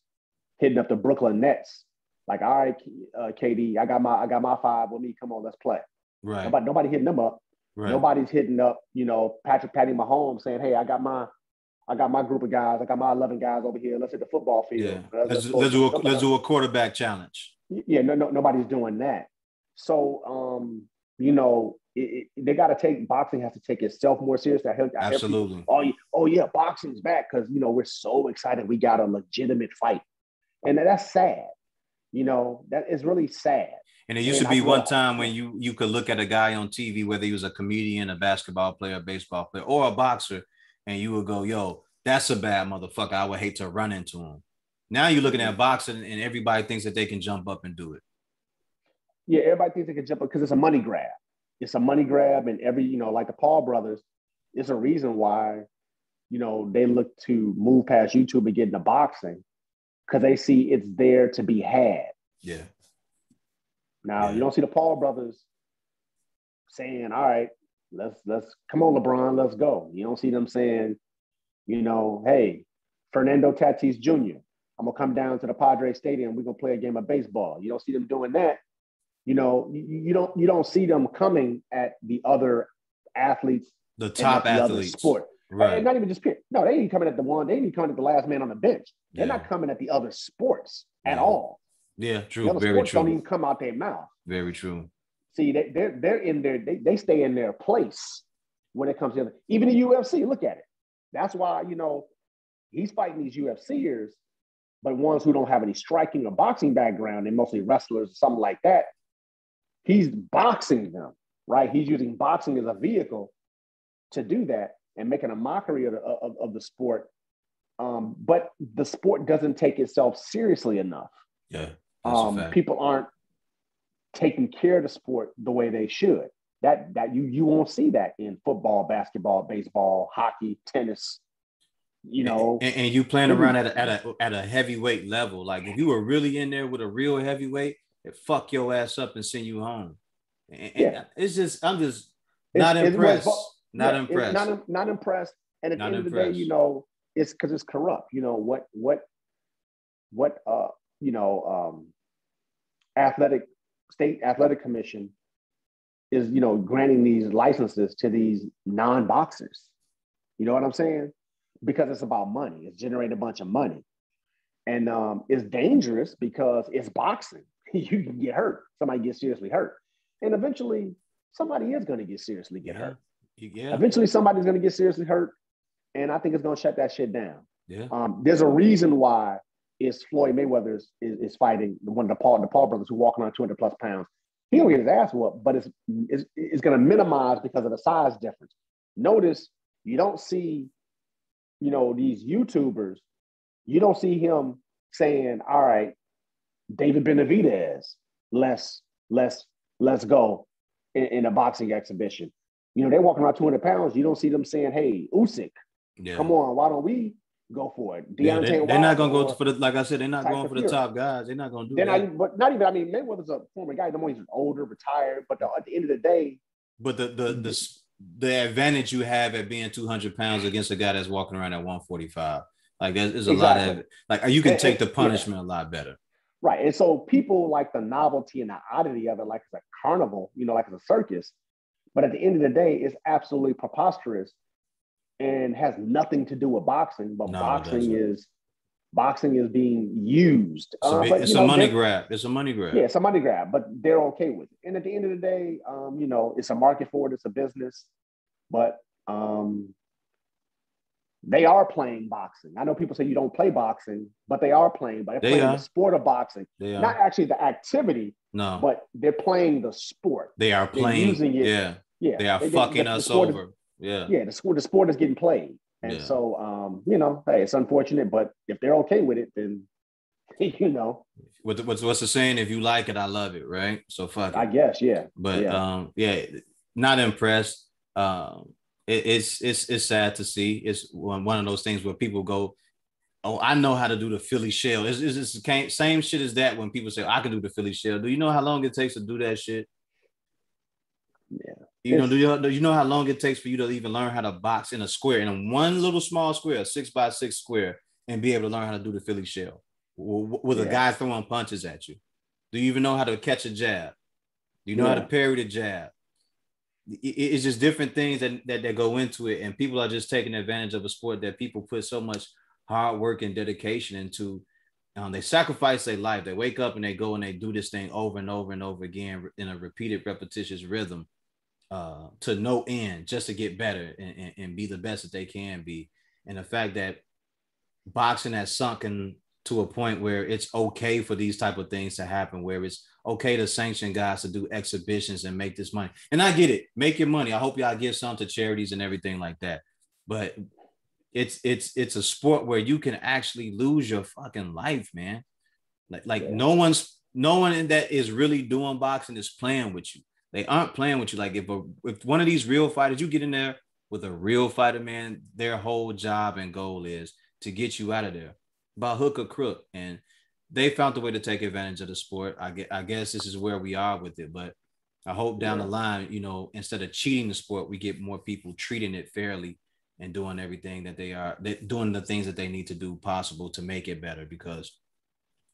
hitting up the Brooklyn Nets. Like, all right, KD, I got my 5 with me. Come on, let's play. Right. Nobody hitting them up. Right. Nobody's hitting up, Patty Mahomes saying, hey, I got my group of guys. I got my 11 guys over here. Let's hit the football field. Yeah. Let's do a quarterback challenge. Yeah, nobody's doing that. So, they got to boxing has to take itself more seriously. Absolutely. Oh yeah, boxing's back because, we're so excited. We got a legitimate fight. And that's sad. That is really sad. And it used to be one time when you could look at a guy on TV, whether he was a comedian, a basketball player, a baseball player, or a boxer, and you would go, yo, that's a bad motherfucker. I would hate to run into him. Now you're looking at boxing and everybody thinks that they can jump up and do it. Yeah, everybody thinks they can jump up because it's a money grab. It's a money grab, and like the Paul brothers, it's a reason why, they look to move past YouTube and get into boxing because they see it's there to be had. Yeah. Now you don't see the Paul brothers saying, all right, let's come on, LeBron, let's go. You don't see them saying, hey, Fernando Tatis Jr., I'm gonna come down to the Padres Stadium. We're gonna play a game of baseball. You don't see them doing that. You don't see them coming at the other athletes, the top athletes, sport. Right. And not even just no, they ain't coming at the one. They ain't coming at the last man on the bench. They're not coming at the other sports at all. Yeah, true. The other Very sports true. Don't even come out their mouth. Very true. See, they're in there. They stay in their place when it comes to even the UFC. Look at it. That's why he's fighting these UFCers. But ones who don't have any striking or boxing background, and mostly wrestlers or something like that, he's boxing them, right? He's using boxing as a vehicle to do that and making a mockery of the sport. But the sport doesn't take itself seriously enough. Yeah, people aren't taking care of the sport the way they should. That you won't see that in football, basketball, baseball, hockey, tennis. And you playing around at a heavyweight level. Like if you were really in there with a real heavyweight, it fuck your ass up and send you home. And it's just, I'm just not impressed. Not impressed. Not impressed. And at the end of the day, it's because it's corrupt. State athletic commission is, granting these licenses to these non-boxers. You know what I'm saying? Because it's about money. It's generating a bunch of money. And it's dangerous because it's boxing. You can get hurt. Somebody gets seriously hurt. And eventually, somebody is going to get seriously hurt. Yeah. Eventually, somebody's going to get seriously hurt. And I think it's going to shut that shit down. Yeah. There's a reason why Floyd Mayweather is fighting one of the Paul brothers who walking around 200 plus pounds. He don't get his ass whooped, but it's going to minimize because of the size difference. Notice you don't see, these YouTubers. You don't see him saying, "All right, David Benavidez, let's go in a boxing exhibition." They're walking around 200 pounds. You don't see them saying, "Hey, Usyk, come on, why don't we go for it?" They're not gonna go for the, like I said, they're not going for the top guys. They're not gonna do that. But not even. I mean, Mayweather's a former guy. He's older, retired. But at the end of the day, but the advantage you have at being 200 pounds against a guy that's walking around at 145, like there's a lot of like you can take the punishment a lot better. Right, and so people like the novelty and the oddity of it, like it's a carnival, like it's a circus. But at the end of the day, it's absolutely preposterous and has nothing to do with boxing. But boxing is being used. It's a money grab. It's a money grab. Yeah, it's a money grab, but they're okay with it. And at the end of the day, it's a market for it. It's a business. But they are playing boxing. I know people say you don't play boxing, but they are playing. But they're playing the sport of boxing. Not actually the activity. No. But they're playing the sport. They are playing. Using it. Yeah. Yeah. They are fucking us over. Yeah. The sport is getting played. And so, hey, it's unfortunate, but if they're okay with it, then, What's the saying? If you like it, I love it, right? So fuck it. I guess, yeah. But, not impressed. It's sad to see. It's one of those things where people go, "Oh, I know how to do the Philly shell." It's the same shit as that when people say, "I can do the Philly shell." Do you know how long it takes to do that shit? Yeah. Do you know how long it takes for you to even learn how to box in a square, in one little small square, a 6x6 square, and be able to learn how to do the Philly shell with a guy throwing punches at you? Do you even know how to catch a jab? Do you know how to parry the jab? It's just different things that go into it, and people are just taking advantage of a sport that people put so much hard work and dedication into. They sacrifice their life. They wake up and they go and they do this thing over and over and over again in a repeated, repetitious rhythm to no end, just to get better and be the best that they can be. And the fact that boxing has sunken to a point where it's okay for these type of things to happen, where it's okay to sanction guys to do exhibitions and make this money. And I get it. Make your money. I hope y'all give some to charities and everything like that. But it's a sport where you can actually lose your fucking life, man. No one that is really doing boxing is playing with you. They aren't playing with you. Like if one of these real fighters, you get in there with a real fighter, man, their whole job and goal is to get you out of there by hook or crook. And they found a way to take advantage of the sport. I guess this is where we are with it. But I hope down the line, instead of cheating the sport, we get more people treating it fairly and doing everything doing the things that they need to do possible to make it better, because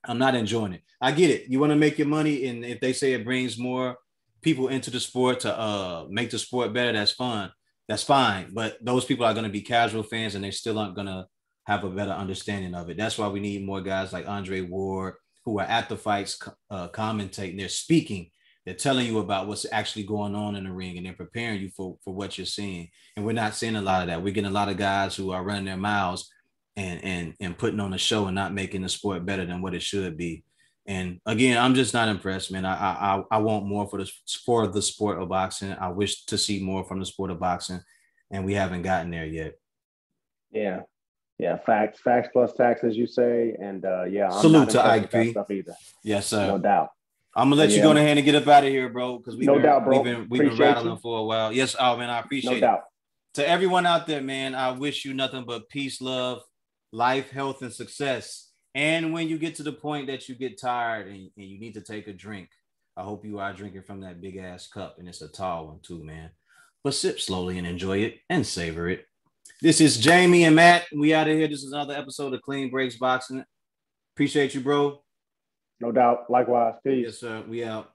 I'm not enjoying it. I get it. You want to make your money. And if they say it brings more people into the sport to make the sport better, that's fun. That's fine. But those people are going to be casual fans and they still aren't going to have a better understanding of it. That's why we need more guys like Andre Ward who are at the fights commentating. They're speaking. They're telling you about what's actually going on in the ring, and they're preparing you for what you're seeing. And we're not seeing a lot of that. We're getting a lot of guys who are running their mouths and putting on a show and not making the sport better than what it should be. And again, I'm just not impressed, man. I want more for the sport of boxing. I wish to see more from the sport of boxing, and we haven't gotten there yet. Yeah. Facts plus tax, as you say. And I'm salute to Ike P. Stuff either. Yes, sir. No doubt. I'm gonna let you go ahead and get up out of here, bro, because we've been rattling for a while. Yes, man, I appreciate it. No doubt. To everyone out there, man, I wish you nothing but peace, love, life, health, and success. And when you get to the point that you get tired and you need to take a drink, I hope you are drinking from that big ass cup, and it's a tall one too, man. But sip slowly and enjoy it and savor it. This is Jamie and Matt. We out of here. This is another episode of Clean Breaks Boxing. Appreciate you, bro. No doubt. Likewise. Peace. Yes, sir. We out.